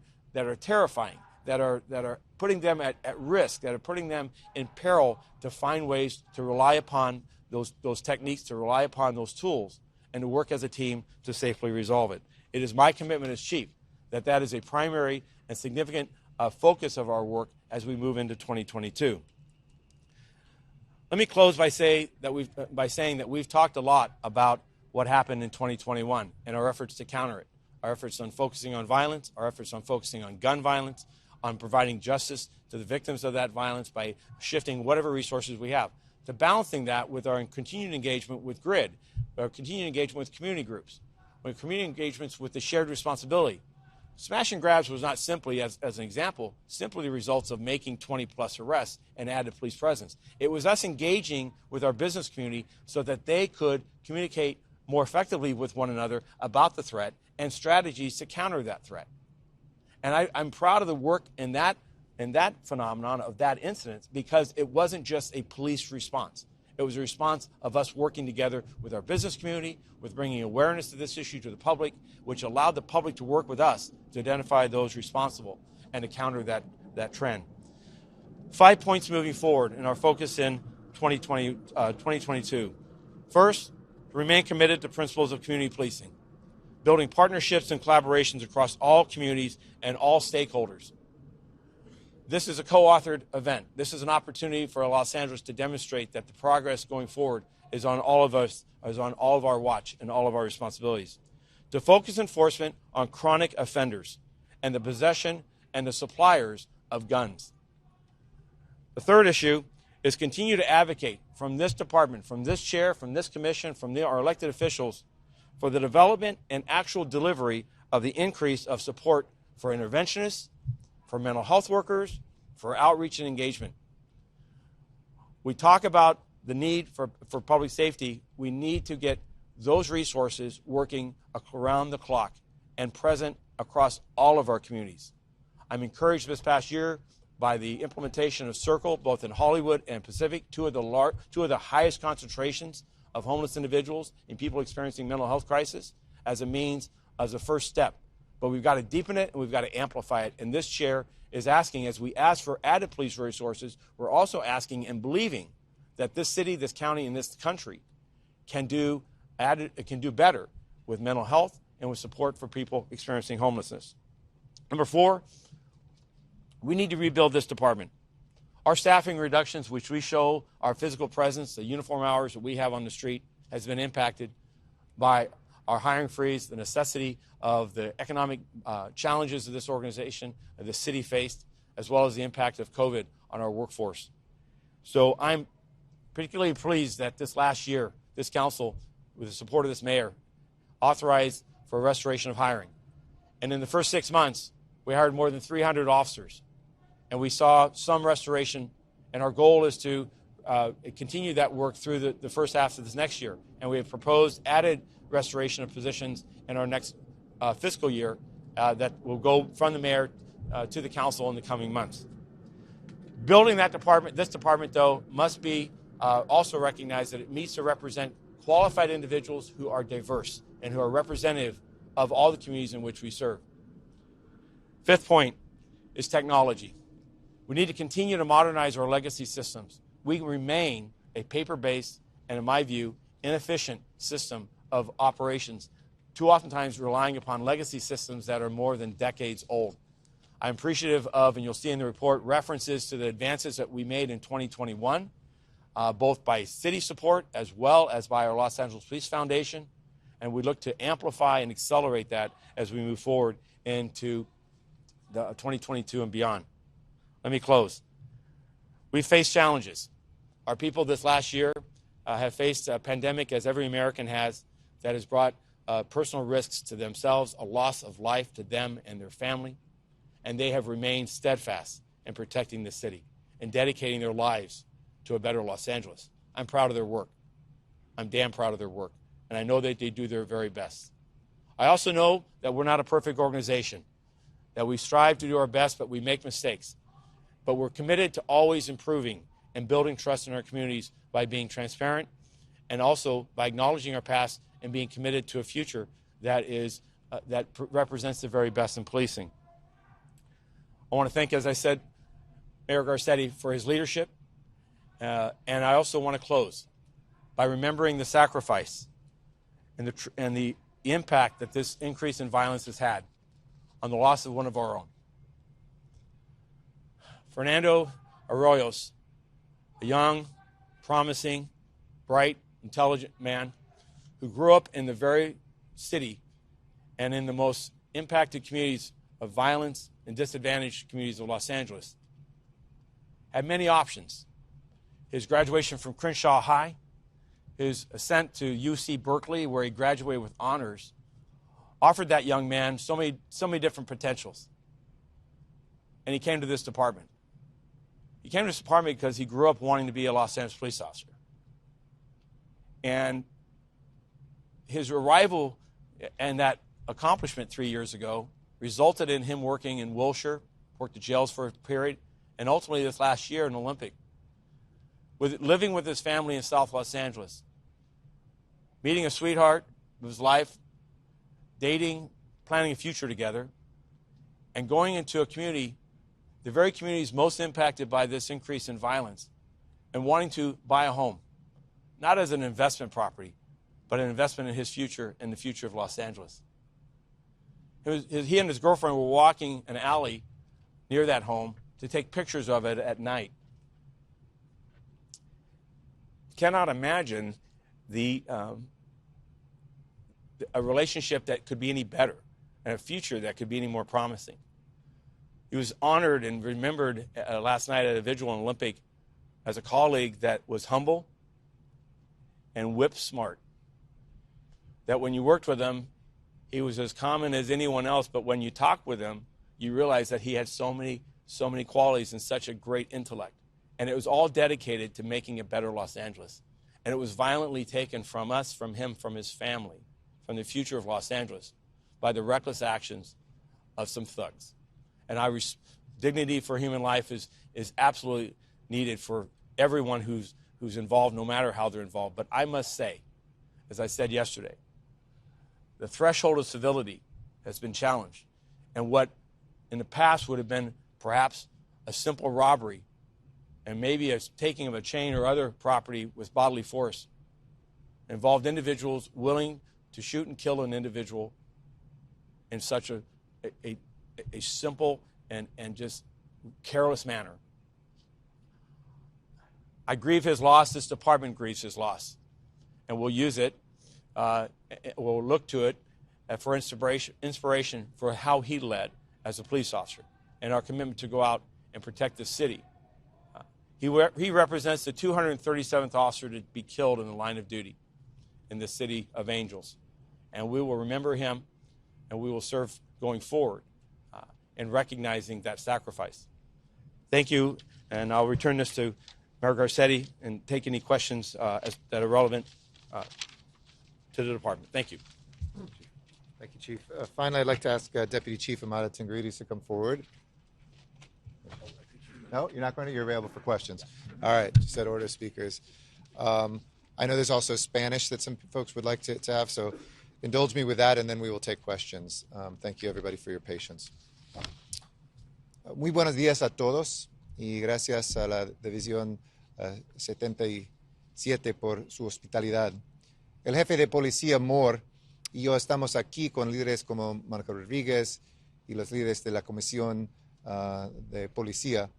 terrifying, that are putting them at risk, that are putting them in peril, to find ways to rely upon those techniques, to rely upon those tools, and to work as a team to safely resolve it. It is my commitment as chief that is a primary and significant focus of our work as we move into 2022. Let me close by saying that we've talked a lot about what happened in 2021 and our efforts to counter it, our efforts on focusing on violence, our efforts on focusing on gun violence, on providing justice to the victims of that violence by shifting whatever resources we have, to balancing that with our continued engagement with GRID, our continued engagement with community groups, with community engagements with the shared responsibility. Smash and grabs was not simply, as an example, simply the results of making 20-plus arrests and added police presence. It was us engaging with our business community so that they could communicate more effectively with one another about the threat and strategies to counter that threat. And I'm proud of the work in that phenomenon of that incident, because it wasn't just a police response. It was a response of us working together with our business community, with bringing awareness to this issue to the public, which allowed the public to work with us to identify those responsible and to counter that trend. 5 points moving forward in our focus in 2022. First, remain committed to principles of community policing, building partnerships and collaborations across all communities and all stakeholders. This is a co-authored event. This is an opportunity for Los Angeles to demonstrate that the progress going forward is on all of us, is on all of our watch and all of our responsibilities. To focus enforcement on chronic offenders and the possession and the suppliers of guns. The third issue is continue to advocate from this department, from this chair, from this commission, from our elected officials, for the development and actual delivery of the increase of support for interventionists, for mental health workers, for outreach and engagement. We talk about the need for public safety. We need to get those resources working around the clock and present across all of our communities. I'm encouraged this past year by the implementation of Circle, both in Hollywood and Pacific, two of the highest concentrations of homeless individuals and people experiencing mental health crisis, as a first step. But we've got to deepen it and we've got to amplify it. And this chair is asking, as we ask for added police resources, we're also asking and believing that this city, this county, and this country can do better with mental health and with support for people experiencing homelessness. Number 4, we need to rebuild this department. Our staffing reductions, which we show our physical presence, the uniform hours that we have on the street, has been impacted by our hiring freeze, the necessity of the economic challenges of this organization, the city faced, as well as the impact of COVID on our workforce. So I'm particularly pleased that this last year, this council, with the support of this mayor, authorized for restoration of hiring. And in the first 6 months, we hired more than 300 officers. And we saw some restoration, and our goal is to continue that work through the first half of this next year. And we have proposed added restoration of positions in our next fiscal year that will go from the mayor to the council in the coming months. Building that department, this department, though, must be also recognize that it needs to represent qualified individuals who are diverse and who are representative of all the communities in which we serve. 5th point is technology. We need to continue to modernize our legacy systems. We remain a paper-based and, in my view, inefficient system of operations, too oftentimes relying upon legacy systems that are more than decades old. I'm appreciative of, and you'll see in the report, references to the advances that we made in 2021, both by city support as well as by our Los Angeles Police Foundation, and we look to amplify and accelerate that as we move forward into the 2022 and beyond. Let me close. We've faced challenges. Our people this last year have faced a pandemic, as every American has, that has brought personal risks to themselves, a loss of life to them and their family, and they have remained steadfast in protecting the city and dedicating their lives to a better Los Angeles. I'm proud of their work. I'm damn proud of their work, and I know that they do their very best. I also know that we're not a perfect organization, that we strive to do our best, but we make mistakes. But we're committed to always improving and building trust in our communities by being transparent and also by acknowledging our past and being committed to a future that represents the very best in policing. I want to thank, as I said, Mayor Garcetti for his leadership. And I also want to close by remembering the sacrifice and the impact that this increase in violence has had on the loss of one of our own. Fernando Arroyos, a young, promising, bright, intelligent man who grew up in the very city and in the most impacted communities of violence and disadvantaged communities of Los Angeles, had many options. His graduation from Crenshaw High, his ascent to UC Berkeley, where he graduated with honors, offered that young man so many different potentials. And he came to this department. He came to this department because he grew up wanting to be a Los Angeles police officer. And his arrival and that accomplishment 3 years ago resulted in him working in Wilshire, worked the jails for a period, and ultimately this last year in Olympic, living with his family in South Los Angeles, meeting a sweetheart of his life, dating, planning a future together, and going into a community, the very communities most impacted by this increase in violence, and wanting to buy a home, not as an investment property, but an investment in his future and the future of Los Angeles. He and his girlfriend were walking an alley near that home to take pictures of it at night. Cannot imagine a relationship that could be any better and a future that could be any more promising. He was honored and remembered last night at a vigil in Olympic as a colleague that was humble and whip smart. That when you worked with him, he was as common as anyone else, but when you talked with him, you realize that he had so many qualities and such a great intellect. And it was all dedicated to making a better Los Angeles. And it was violently taken from us, from him, from his family, from the future of Los Angeles by the reckless actions of some thugs. And dignity for human life is absolutely needed for everyone who's involved, no matter how they're involved. But I must say, as I said yesterday, the threshold of civility has been challenged. And what in the past would have been perhaps a simple robbery, and maybe a taking of a chain or other property with bodily force, involved individuals willing to shoot and kill an individual in such a simple and just careless manner. I grieve his loss. This department grieves his loss. And we'll use it, we'll look to it for inspiration for how he led as a police officer and our commitment to go out and protect the city. He represents the 237th officer to be killed in the line of duty in the city of Angels. And we will remember him, and we will serve going forward in recognizing that sacrifice. Thank you, and I'll return this to Mayor Garcetti and take any questions that are relevant to the department. Thank you. Thank you, Chief. Finally, I'd like to ask Deputy Chief Amada Tingridis to come forward. No, you're not going to? You're available for questions. All right, just that order, speakers. I know there's also Spanish that some folks would like to have, so indulge me with that, and then we will take questions. Thank you, everybody, for your patience. Muy buenos días a todos, y gracias a la División 77 por su hospitalidad. El jefe de policía Moore y yo estamos aquí con líderes como Mónica Rodríguez y los líderes de la Comisión de Policía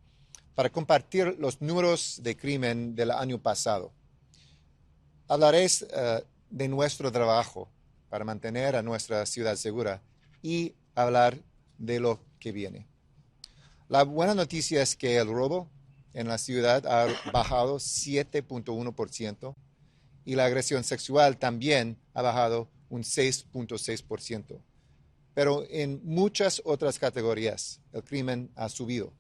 para compartir los números de crimen del año pasado. Hablaré de nuestro trabajo para mantener a nuestra ciudad segura y hablar de lo que viene. La buena noticia es que el robo en la ciudad ha bajado 7.1% y la agresión sexual también ha bajado un 6.6%. Pero en muchas otras categorías el crimen ha subido.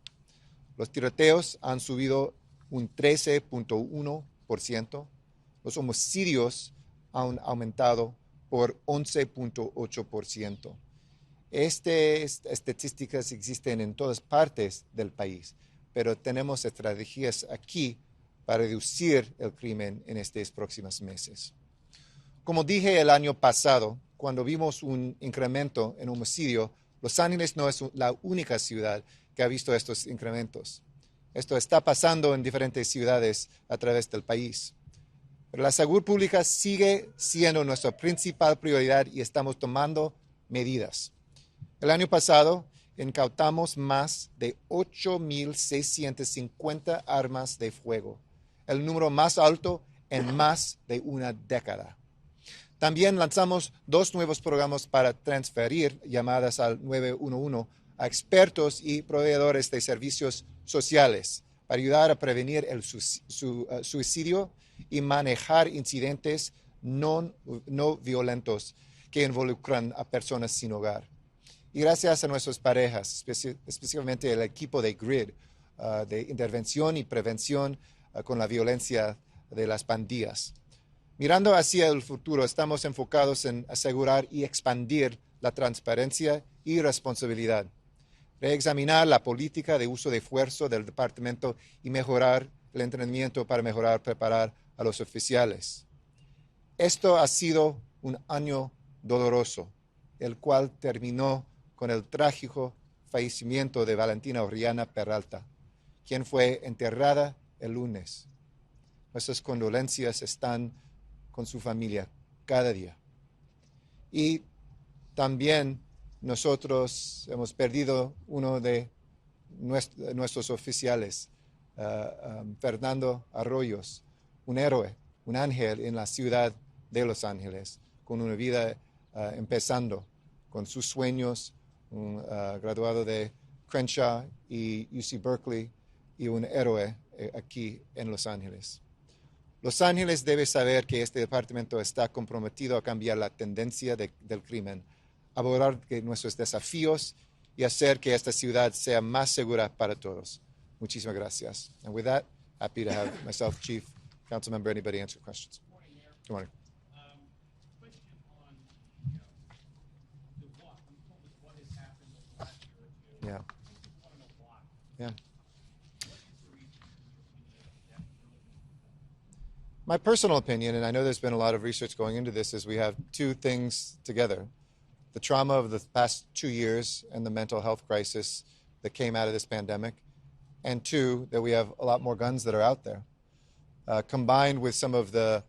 Los tiroteos han subido un 13.1%. Los homicidios han aumentado por 11.8%. Estas estadísticas existen en todas partes del país, pero tenemos estrategias aquí para reducir el crimen en estos próximos meses. Como dije el año pasado, cuando vimos un incremento en homicidio, Los Ángeles no es la única ciudad que ha visto estos incrementos. Esto está pasando en diferentes ciudades a través del país. Pero la salud pública sigue siendo nuestra principal prioridad y estamos tomando medidas. El año pasado incautamos más de 8.650 armas de fuego, el número más alto en más de una década. También lanzamos 2 nuevos programas para transferir llamadas al 911 a expertos y proveedores de servicios sociales para ayudar a prevenir el suicidio y manejar incidentes no violentos que involucran a personas sin hogar. Y gracias a nuestras parejas, especialmente el equipo de GRID, de intervención y prevención con la violencia de las pandillas. Mirando hacia el futuro, estamos enfocados en asegurar y expandir la transparencia y responsabilidad, reexaminar la política de uso de fuerza del departamento y mejorar el entrenamiento para preparar a los oficiales. Esto ha sido un año doloroso, el cual terminó con el trágico fallecimiento de Valentina Oriana Peralta, quien fue enterrada el lunes. Nuestras condolencias están con su familia cada día. Y también nosotros hemos perdido uno de nuestros oficiales, Fernando Arroyos, un héroe, un ángel en la ciudad de Los Ángeles, con una vida empezando con sus sueños, un graduado de Crenshaw y UC Berkeley y un héroe aquí en Los Ángeles. Los Ángeles debe saber que este departamento está comprometido a cambiar la tendencia del crimen, abordar nuestros desafíos y hacer que esta ciudad sea más segura para todos. Muchísimas gracias. And with that, happy to have myself, Chief, Council Member, anybody answer questions. Good morning. Question on the walk. You told us what has happened in the last year or two. Yeah. I just want to know why. Yeah. What is the reason in your opinion that really? My personal opinion, and I know there's been a lot of research going into this, is we have 2 things together. The trauma of the past 2 years and the mental health crisis that came out of this pandemic, and two, that we have a lot more guns that are out there. Combined with some of the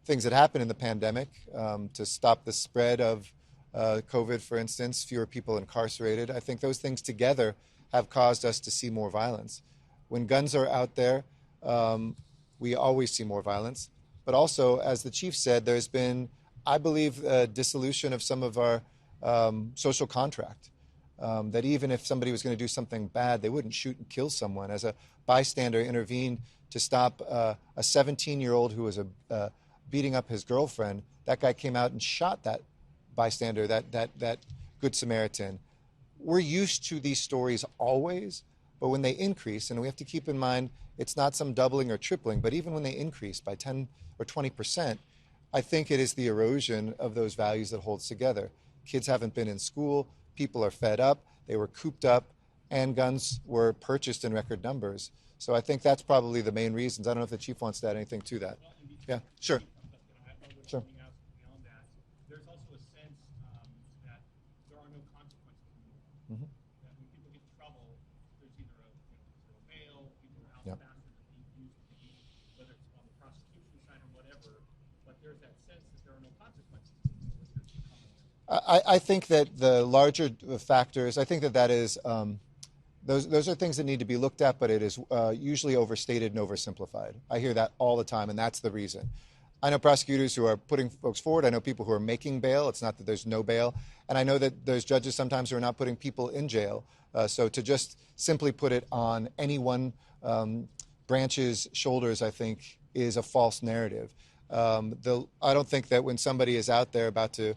things that happened in the pandemic to stop the spread of COVID, for instance, fewer people incarcerated, I think those things together have caused us to see more violence. When guns are out there, we always see more violence. But also, as the chief said, there's been, I believe, a dissolution of some of our social contract. That even if somebody was going to do something bad, they wouldn't shoot and kill someone. As a bystander intervened to stop a 17-year-old who was beating up his girlfriend, that guy came out and shot that bystander, that Good Samaritan. We're used to these stories always, but when they increase, and we have to keep in mind it's not some doubling or tripling, but even when they increase by 10 or 20%, I think it is the erosion of those values that holds together. Kids haven't been in school, people are fed up, they were cooped up, and guns were purchased in record numbers. So I think that's probably the main reasons. I don't know if the chief wants to add anything to that. Yeah, sure. Sure. Beyond that, there's also a sense that there are no consequences anymore. Mm-hmm. That when people get in trouble, there's either a bail, people are out Yep. faster than they used to be, whether it's on the prosecution side or whatever. But there's that sense that there are no consequences anymore. What's your comment on that? I think that the larger factors, I think that is, those are things that need to be looked at, but it is usually overstated and oversimplified. I hear that all the time, and that's the reason. I know prosecutors who are putting folks forward. I know people who are making bail. It's not that there's no bail. And I know that there's judges sometimes who are not putting people in jail. So to just simply put it on any one branch's shoulders, I think, is a false narrative. I don't think that when somebody is out there about to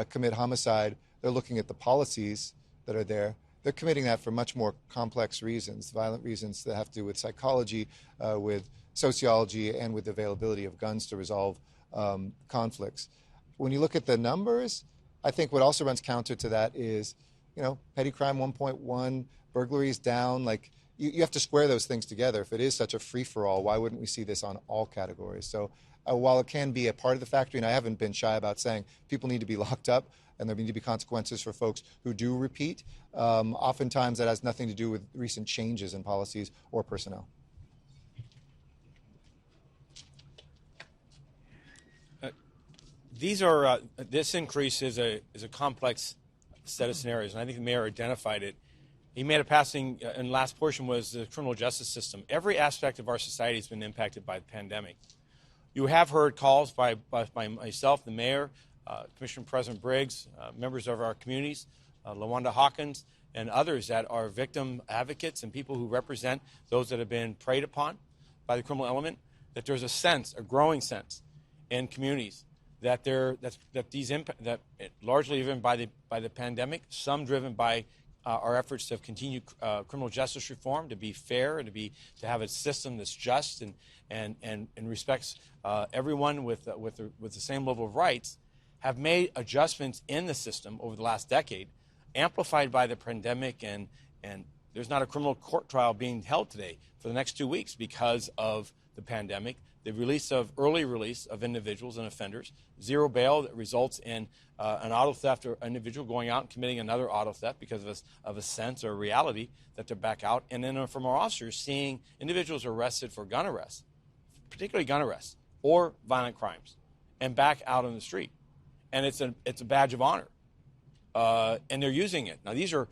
commit homicide, they're looking at the policies that are there. They're committing that for much more complex reasons, violent reasons that have to do with psychology, with sociology, and with the availability of guns to resolve conflicts. When you look at the numbers, I think what also runs counter to that is, petty crime 1.1, burglaries down. Like you have to square those things together. If it is such a free-for-all, why wouldn't we see this on all categories? So while it can be a part of the factory, and I haven't been shy about saying people need to be locked up and there need to be consequences for folks who do repeat, oftentimes that has nothing to do with recent changes in policies or personnel. This increase is a complex set of scenarios, and I think the mayor identified it. He made a passing, and last portion was the criminal justice system. Every aspect of our society has been impacted by the pandemic. You have heard calls by myself, the mayor, Commissioner President Briggs, members of our communities, LaWanda Hawkins, and others that are victim advocates and people who represent those that have been preyed upon by the criminal element, that there's a growing sense in communities that largely driven by the pandemic, some driven by our efforts to continue criminal justice reform, to be fair and to have a system that's just and respects everyone with the same level of rights, have made adjustments in the system over the last decade, amplified by the pandemic, and there's not a criminal court trial being held today for the next 2 weeks because of the pandemic. The early release of individuals and offenders, zero bail that results in an auto theft or an individual going out and committing another auto theft because of a sense or a reality that they're back out. And then from our officers, seeing individuals arrested for gun arrests, particularly gun arrests or violent crimes, and back out on the street. And it's a badge of honor. And they're using it. Now, these are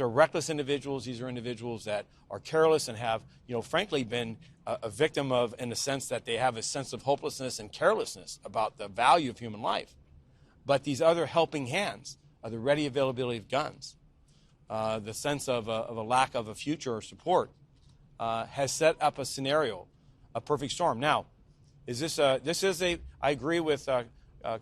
reckless individuals. These are individuals that are careless and have, frankly, been a victim of, in the sense that they have a sense of hopelessness and carelessness about the value of human life. But these other helping hands are the ready availability of guns, the sense of a lack of a future or support, has set up a scenario, a perfect storm. Now, I agree with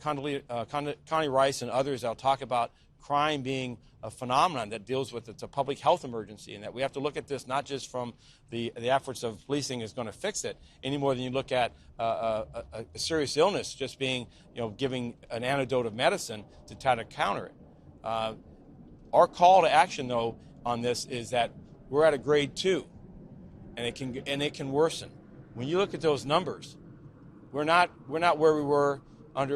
Connie Rice and others that'll talk about crime being a phenomenon that deals with it's a public health emergency, and that we have to look at this not just from the efforts of policing is going to fix it any more than you look at a serious illness just being, giving an antidote of medicine to try to counter it. Our call to action, though, on this is that we're at a grade 2, and it can worsen. When you look at those numbers, we're not where we were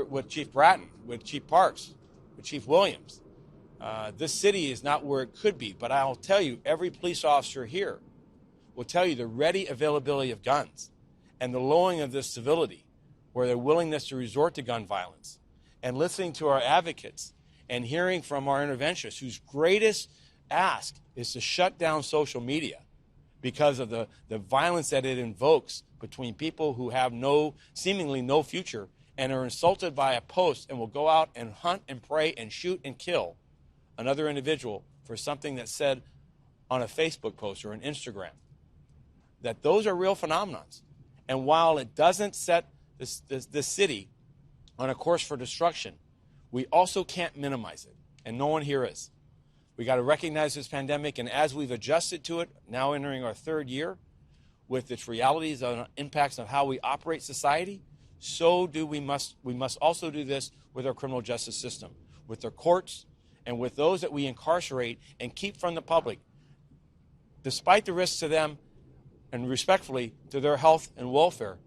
with Chief Bratton, with Chief Parks, with Chief Williams. This city is not where it could be, but I'll tell you, every police officer here will tell you the ready availability of guns and the lowering of this civility, where their willingness to resort to gun violence, and listening to our advocates and hearing from our interventionists whose greatest ask is to shut down social media because of the violence that it invokes between people who have seemingly no future and are insulted by a post and will go out and hunt and pray and shoot and kill another individual for something that's said on a Facebook post or an Instagram. That those are real phenomenons. And while it doesn't set this city on a course for destruction, we also can't minimize it. And no one here is. We got to recognize this pandemic, and as we've adjusted to it, now entering our third year, with its realities and impacts on how we operate society, so we must also do this with our criminal justice system, with our courts, and with those that we incarcerate and keep from the public, despite the risks to them and respectfully to their health and welfare,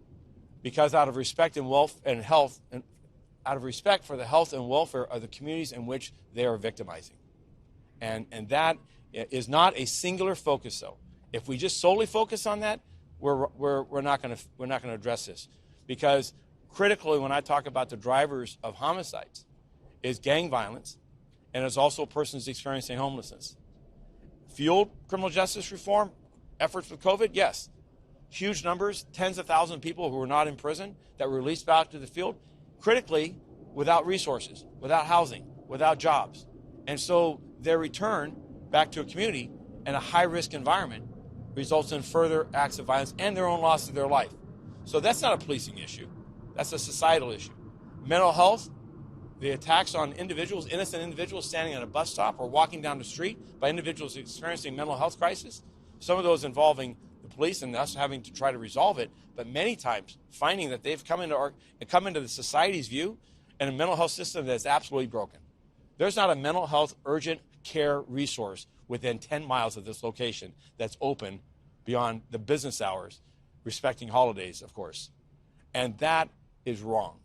because out of respect and out of respect for the health and welfare of the communities in which they are victimizing. And that is not a singular focus, though. If we just solely focus on that, we're not going to address this, because critically, when I talk about the drivers of homicides, is gang violence, and it's also persons experiencing homelessness. Fueled criminal justice reform efforts with COVID, yes. Huge numbers, tens of thousands of people who were not in prison that were released back to the field, critically without resources, without housing, without jobs. And so their return back to a community in a high-risk environment results in further acts of violence and their own loss of their life. So that's not a policing issue. That's a societal issue. Mental health, the attacks on individuals, innocent individuals standing on a bus stop or walking down the street by individuals experiencing mental health crisis, some of those involving the police and us having to try to resolve it, but many times finding that they've come into the society's view and a mental health system that's absolutely broken. There's not a mental health urgent care resource within 10 miles of this location that's open beyond the business hours, respecting holidays, of course. And that is wrong.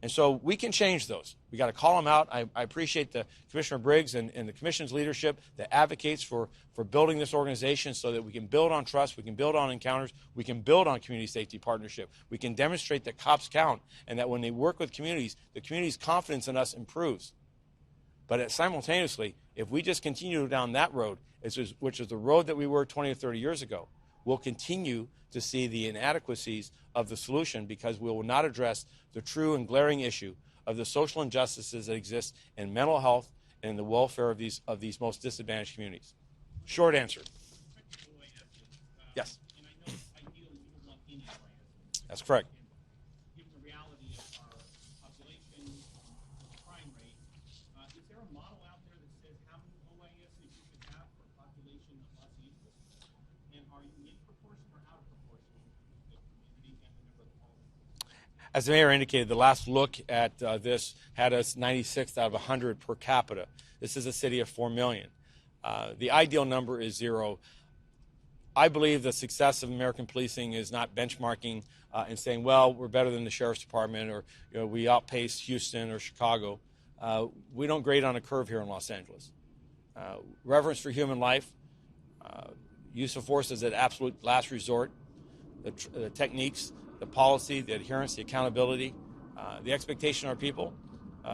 And so we can change those. We got to call them out. I appreciate the Commissioner Briggs and the Commission's leadership that advocates for building this organization so that we can build on trust, we can build on encounters, we can build on community safety partnership. We can demonstrate that cops count and that when they work with communities, the community's confidence in us improves. But simultaneously, if we just continue down that road, which is the road that we were 20 or 30 years ago, we'll continue to see the inadequacies of the solution because we will not address the true and glaring issue of the social injustices that exist in mental health and in the welfare of these most disadvantaged communities. Short answer. Yes. And I know ideally you don't want any bias. That's correct. Given the reality of our population, the crime rate, is there a model out there that says how many OISs you should have for a population of Los Angeles? And are you in proportion or out of proportion with the community and the number of the homeless? As the mayor indicated, the last look at this had us 96th out of 100 per capita. This is a city of 4 million. The ideal number is 0. I believe the success of American policing is not benchmarking and saying, well, we're better than the sheriff's department, or we outpace Houston or Chicago. We don't grade on a curve here in Los Angeles. Reverence for human life, use of force as an absolute last resort, the techniques, the policy, the adherence, the accountability, the expectation of our people.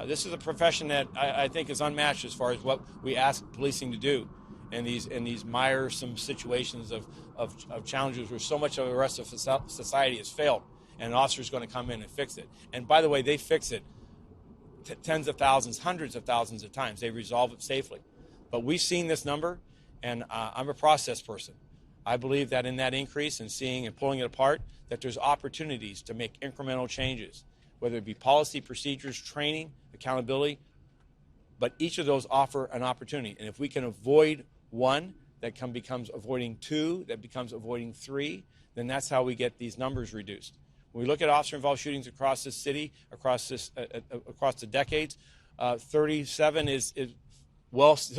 This is a profession that I think is unmatched as far as what we ask policing to do in these miresome situations of challenges where so much of the rest of society has failed, and an officer is going to come in and fix it. And by the way, they fix it tens of thousands, hundreds of thousands of times. They resolve it safely. But we've seen this number, and I'm a process person. I believe that in that increase and seeing and pulling it apart, that there's opportunities to make incremental changes, whether it be policy, procedures, training, accountability, but each of those offer an opportunity. And if we can avoid one, that becomes avoiding 2, that becomes avoiding 3, then that's how we get these numbers reduced. When we look at officer-involved shootings across this city, across the decades, 37 is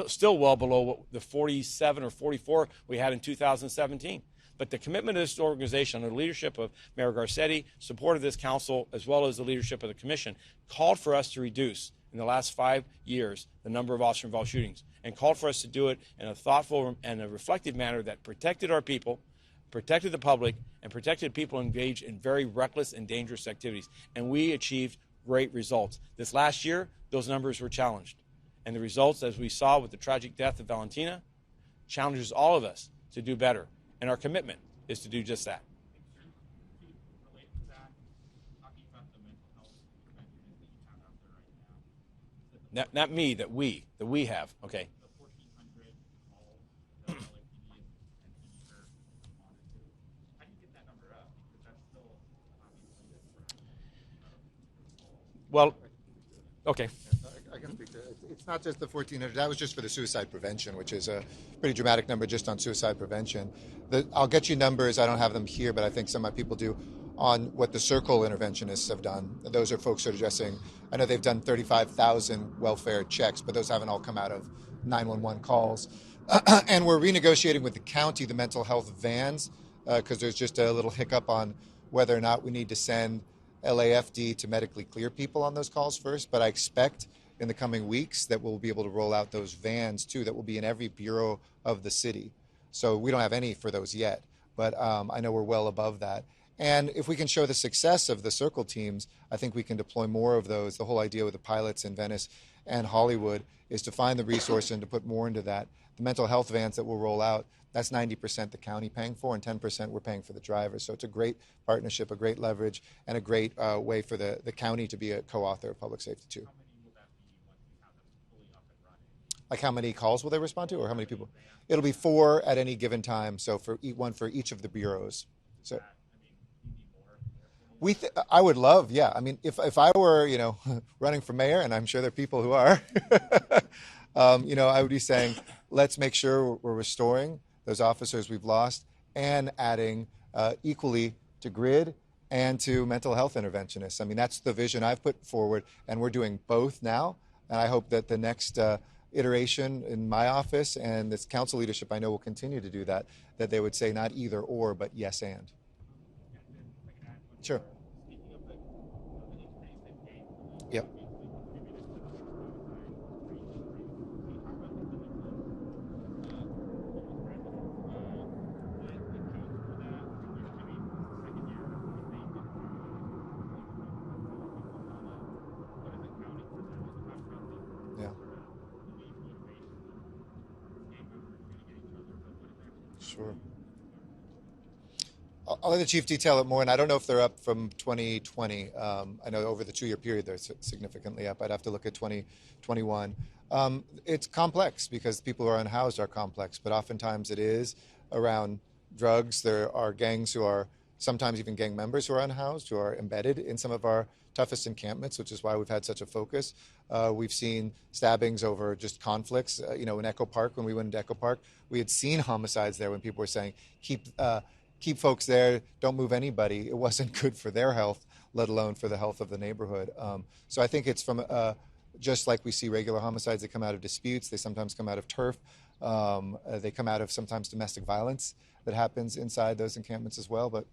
still well below the 47 or 44 we had in 2017. But the commitment of this organization, under the leadership of Mayor Garcetti, support of this council, as well as the leadership of the commission, called for us to reduce in the last 5 years the number of officer-involved shootings, and called for us to do it in a thoughtful and a reflective manner that protected our people, protected the public, and protected people engaged in very reckless and dangerous activities. And we achieved great results. This last year, those numbers were challenged. And the results, as we saw with the tragic death of Valentina, challenges all of us to do better. And our commitment is to do just that. Related to that, talking about the mental health intervention that you have out there right now. Not me, that we have, okay. The 1,400 calls that LAPD and CDR responded to. How do you get that number up? Because that's still obviously Well, okay. I can speak to it. It's not just the 1,400. That was just for the suicide prevention, which is a pretty dramatic number just on suicide prevention. I'll get you numbers. I don't have them here, but I think some of my people do, on what the Circle interventionists have done. Those are folks who are addressing, I know they've done 35,000 welfare checks, but those haven't all come out of 911 calls. And we're renegotiating with the county the mental health vans, because there's just a little hiccup on whether or not we need to send LAFD to medically clear people on those calls first. But I expect in the coming weeks that we'll be able to roll out those vans too, that will be in every bureau of the city. So we don't have any for those yet, but I know we're well above that. And if we can show the success of the Circle teams, I think we can deploy more of those. The whole idea with the pilots in Venice and Hollywood is to find the resource and to put more into that. The mental health vans that we'll roll out, that's 90% the county paying for, and 10% we're paying for the drivers. So it's a great partnership, a great leverage, and a great way for the county to be a co-author of public safety too. how many will that be once you have them fully up and running? Like how many calls will they respond to, or how many people? It'll be 4 at any given time, so for one for each of the bureaus. So I would love, yeah. I mean, if I were, running for mayor, and I'm sure there are people who are, I would be saying, let's make sure we're restoring those officers we've lost and adding equally to grid and to mental health interventionists. I mean, that's the vision I've put forward, and we're doing both now. And I hope that the next iteration in my office and this council leadership, I know, will continue to do that, that they would say not either or, but yes and. Sure. Yep. Yeah. Sure. I'll let the chief detail it more, and I don't know if they're up from 2020. I know over the 2-year period they're significantly up. I'd have to look at 2021. It's complex because people who are unhoused are complex, but oftentimes it is around drugs. There are gangs who are sometimes even gang members who are unhoused, who are embedded in some of our toughest encampments, which is why we've had such a focus. We've seen stabbings over just conflicts. In Echo Park, when we went into Echo Park, we had seen homicides there when people were saying, keep folks there, don't move anybody. It wasn't good for their health, let alone for the health of the neighborhood. So I think it's from just like we see regular homicides, they come out of disputes, they sometimes come out of turf, they come out of sometimes domestic violence that happens inside those encampments as well. But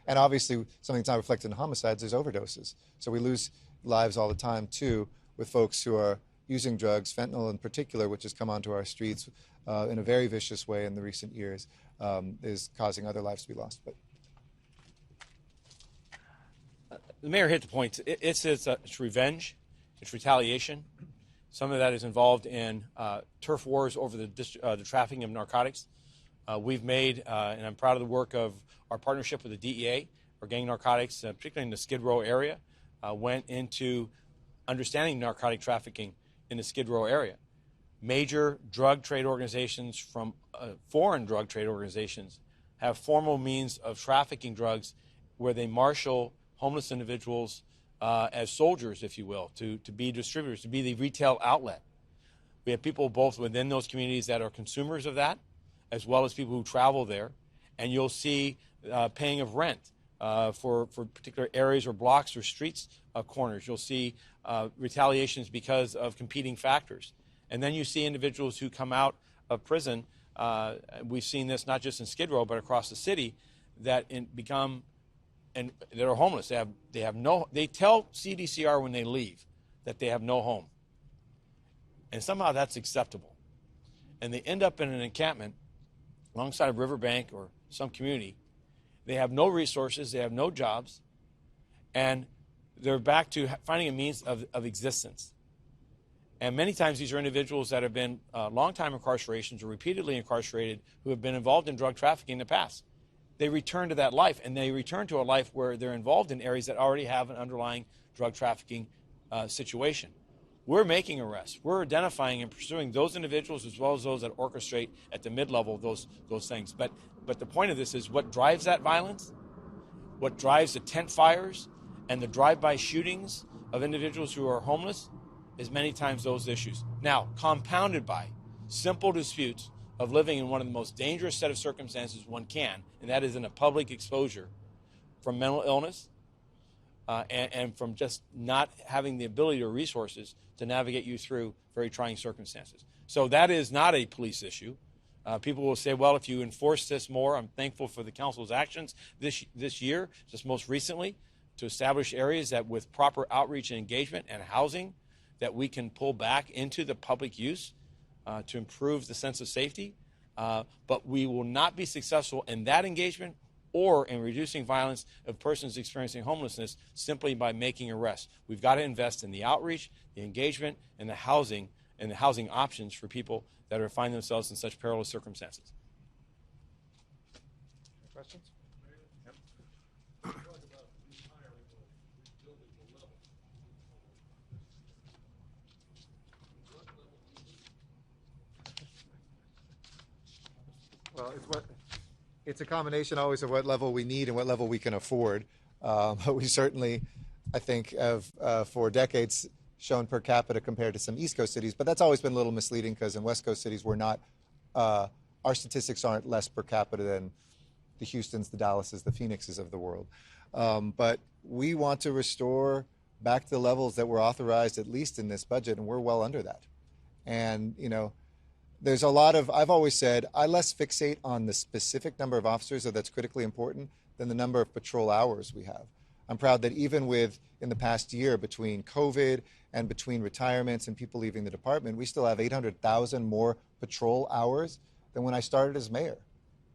and obviously something that's not reflected in homicides is overdoses. So we lose lives all the time too with folks who are using drugs, fentanyl in particular, which has come onto our streets in a very vicious way in the recent years, is causing other lives to be lost. But the mayor hit the point. It's revenge, it's retaliation. Some of that is involved in turf wars over the trafficking of narcotics. We've made, and I'm proud of the work of our partnership with the DEA, or gang narcotics, particularly in the Skid Row area, went into understanding narcotic trafficking in the Skid Row area. Major drug trade organizations from foreign drug trade organizations have formal means of trafficking drugs where they marshal homeless individuals as soldiers, if you will, to be distributors, to be the retail outlet. We have people both within those communities that are consumers of that, as well as people who travel there. And you'll see paying of rent for particular areas or blocks or streets corners. You'll see retaliations because of competing factors. And then you see individuals who come out of prison. We've seen this not just in Skid Row, but across the city, that become and that are homeless. They tell CDCR when they leave that they have no home. And somehow that's acceptable. And they end up in an encampment alongside a riverbank or some community. They have no resources, they have no jobs, and they're back to finding a means of existence. And many times these are individuals that have been long-time incarcerations or repeatedly incarcerated who have been involved in drug trafficking in the past. They return to that life, and they return to a life where they're involved in areas that already have an underlying drug trafficking situation. We're making arrests. We're identifying and pursuing those individuals as well as those that orchestrate at the mid-level those things. But the point of this is what drives that violence, what drives the tent fires and the drive-by shootings of individuals who are homeless is many times those issues. Now, compounded by simple disputes of living in one of the most dangerous set of circumstances one can, and that is in a public exposure from mental illness and from just not having the ability or resources to navigate you through very trying circumstances. So that is not a police issue. People will say, well, if you enforce this more, I'm thankful for the council's actions this year, just most recently, to establish areas that with proper outreach and engagement and housing that we can pull back into the public use to improve the sense of safety. But we will not be successful in that engagement or in reducing violence of persons experiencing homelessness simply by making arrests. We've got to invest in the outreach, the engagement, and the housing options for people that are finding themselves in such perilous circumstances. Questions? Well, it's a combination always of what level we need and what level we can afford. But we certainly, I think, have for decades shown per capita compared to some East Coast cities. But that's always been a little misleading because in West Coast cities we're not, our statistics aren't less per capita than the Houstons, the Dallases, the Phoenixes of the world. But we want to restore back to the levels that were authorized at least in this budget, and we're well under that. And, you know, there's a lot of, I've always said, I less fixate on the specific number of officers, though that's critically important, than the number of patrol hours we have. I'm proud that even in the past year, between COVID and between retirements and people leaving the department, we still have 800,000 more patrol hours than when I started as mayor.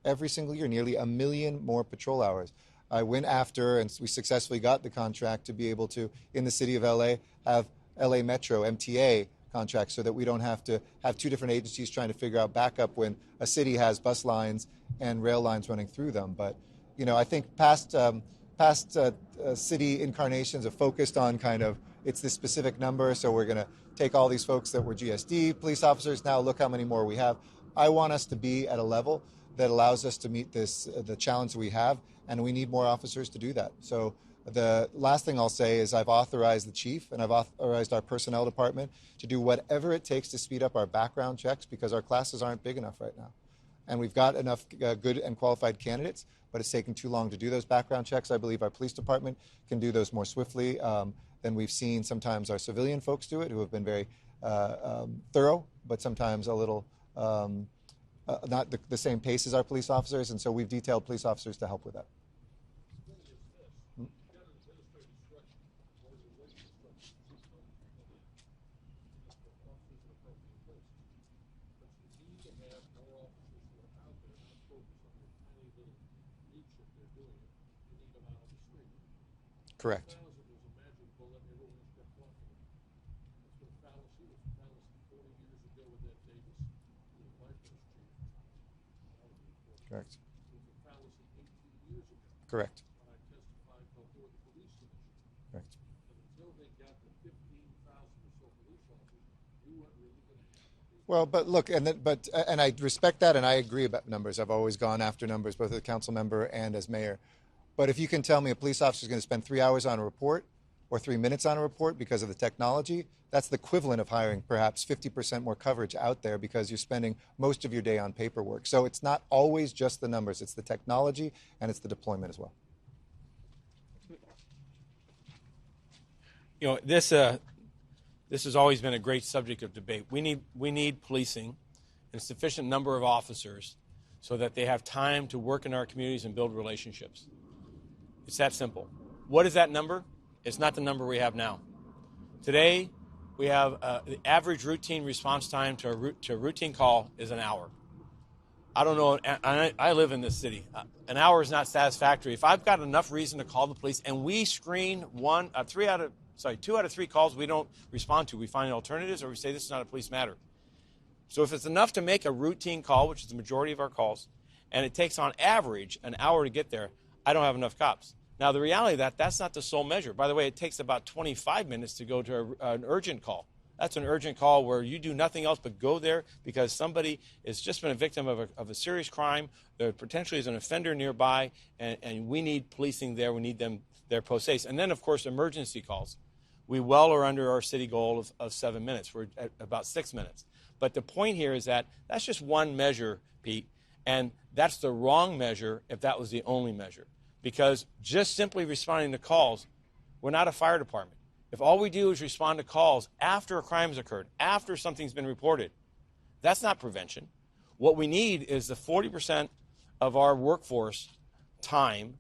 Every single year, nearly 1 million more patrol hours. I went after, and we successfully got the contract to be able to, in the city of LA, have LA Metro, MTA, contracts so that we don't have to have two different agencies trying to figure out backup when a city has bus lines and rail lines running through them. But, you know, I think past city incarnations have focused on kind of, it's this specific number, so we're going to take all these folks that were GSD police officers, now look how many more we have. I want us to be at a level that allows us to meet the challenge we have, and we need more officers to do that. So the last thing I'll say is I've authorized the chief and I've authorized our personnel department to do whatever it takes to speed up our background checks because our classes aren't big enough right now. And we've got enough good and qualified candidates, but it's taking too long to do those background checks. I believe our police department can do those more swiftly than we've seen sometimes our civilian folks do it, who have been very thorough, but sometimes a little not the same pace as our police officers. And so we've detailed police officers to help with that. Correct. Correct. Correct. Correct. Well, but look, and I respect that, and I agree about numbers. I've always gone after numbers, both as a council member and as mayor. But if you can tell me a police officer is going to spend 3 hours on a report or 3 minutes on a report because of the technology, that's the equivalent of hiring perhaps 50% more coverage out there because you're spending most of your day on paperwork. So it's not always just the numbers. It's the technology and it's the deployment as well. You know, this has always been a great subject of debate. We need policing and a sufficient number of officers so that they have time to work in our communities and build relationships. It's that simple. What is that number? It's not the number we have now. Today, We have the average routine response time to a routine call is an hour. I don't know. I live in this city. An hour is not satisfactory. If I've got enough reason to call the police and we screen 2 out of 3 calls we don't respond to, we find alternatives or we say this is not a police matter. So if it's enough to make a routine call, which is the majority of our calls, and it takes on average an hour to get there, I don't have enough cops. Now, the reality of that's not the sole measure. By the way, it takes about 25 minutes to go to an urgent call. That's an urgent call where you do nothing else but go there because somebody has just been a victim of a serious crime. There potentially is an offender nearby, and we need policing there. We need them there post-haste. And then, of course, emergency calls. We well are under our city goal of 7 minutes. We're at about 6 minutes. But the point here is that's just one measure, Pete, and that's the wrong measure if that was the only measure. Because just simply responding to calls, we're not a fire department. If all we do is respond to calls after a crime's occurred, after something's been reported, that's not prevention. What we need is the 40% of our workforce time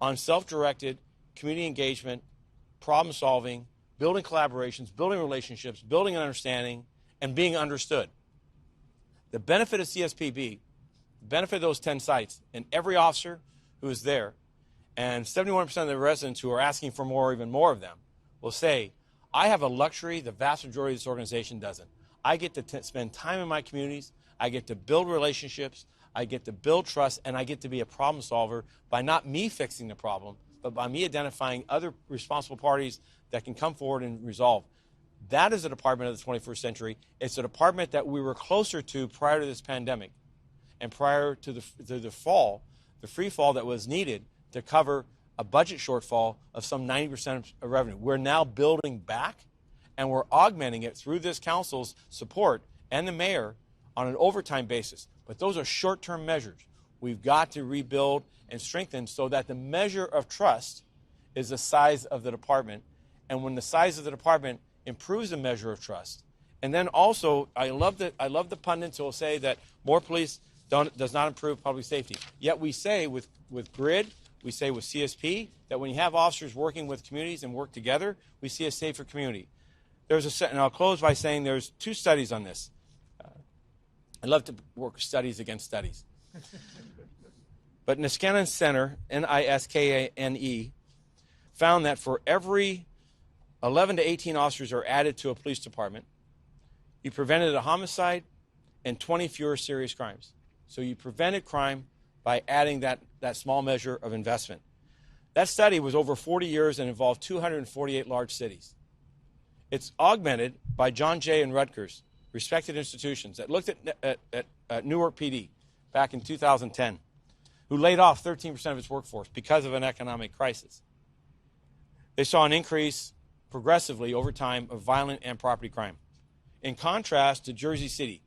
on self-directed community engagement, problem solving, building collaborations, building relationships, building an understanding, and being understood. The benefit of CSPB, the benefit of those 10 sites, and every officer who is there, and 71% of the residents who are asking for more, even more of them, will say, I have a luxury the vast majority of this organization doesn't. I get to spend time in my communities, I get to build relationships, I get to build trust, and I get to be a problem solver by not me fixing the problem, but by me identifying other responsible parties that can come forward and resolve. That is a department of the 21st century. It's a department that we were closer to prior to this pandemic and prior to the free fall that was needed to cover a budget shortfall of some 90% of revenue. We're now building back, and we're augmenting it through this council's support and the mayor on an overtime basis. But those are short-term measures. We've got to rebuild and strengthen so that the measure of trust is the size of the department. And when the size of the department improves the measure of trust. And then also, I love the pundits who will say that more police does not improve public safety. Yet we say with GRID, we say with CSP, that when you have officers working with communities and work together, we see a safer community. And I'll close by saying there's 2 studies on this. I love to work studies against studies. But Niskanen Center, Niskane, found that for every 11 to 18 officers are added to a police department, you prevented a homicide and 20 fewer serious crimes. So you prevented crime by adding that small measure of investment. That study was over 40 years and involved 248 large cities. It's augmented by John Jay and Rutgers, respected institutions that looked at Newark PD back in 2010, who laid off 13% of its workforce because of an economic crisis. They saw an increase progressively over time of violent and property crime. In contrast to Jersey City,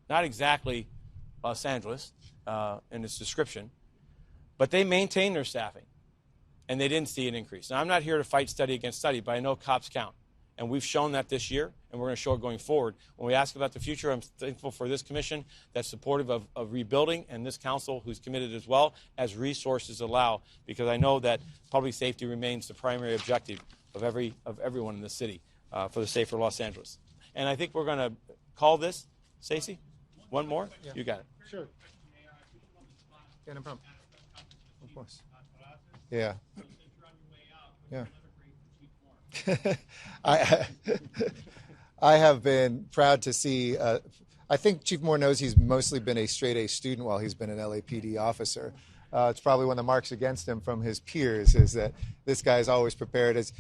not exactly Los Angeles in its description, but they maintained their staffing and they didn't see an increase. Now, I'm not here to fight study against study, but I know cops count. And we've shown that this year, and we're going to show it going forward. When we ask about the future, I'm thankful for this commission that's supportive of rebuilding, and this council who's committed as well as resources allow, because I know that public safety remains the primary objective of everyone in the city for the safer Los Angeles. And I think we're going to call this, Stacey, one more? Yeah. You got it. Sure. Yeah, no problem. Of course. Yeah. Yeah. I have been proud to see, I think Chief Moore knows he's mostly been a straight-A student while he's been an LAPD officer. It's probably one of the marks against him from his peers is that this guy is always prepared. As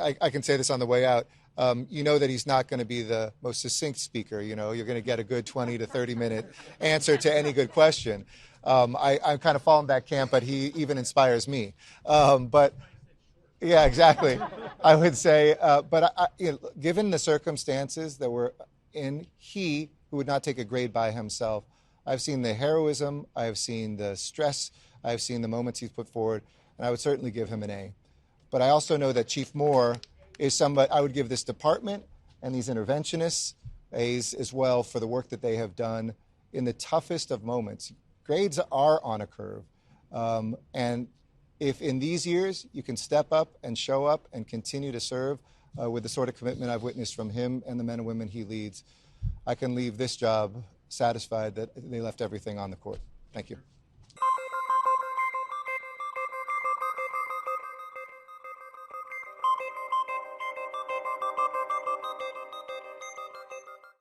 I can say this on the way out, you know that he's not going to be the most succinct speaker. You know, you're going to get a good 20 to 30-minute answer to any good question. I kind of fall in that camp, but he even inspires me. But yeah, exactly. I would say, given the circumstances that we're in, he who would not take a grade by himself, I've seen the heroism, I have seen the stress, I have seen the moments he's put forward, and I would certainly give him an A. But I also know that Chief Moore is somebody, I would give this department and these interventionists A's as well for the work that they have done in the toughest of moments. Grades are on a curve. And if in these years you can step up and show up and continue to serve, with the sort of commitment I've witnessed from him and the men and women he leads, I can leave this job satisfied that they left everything on the court. Thank you.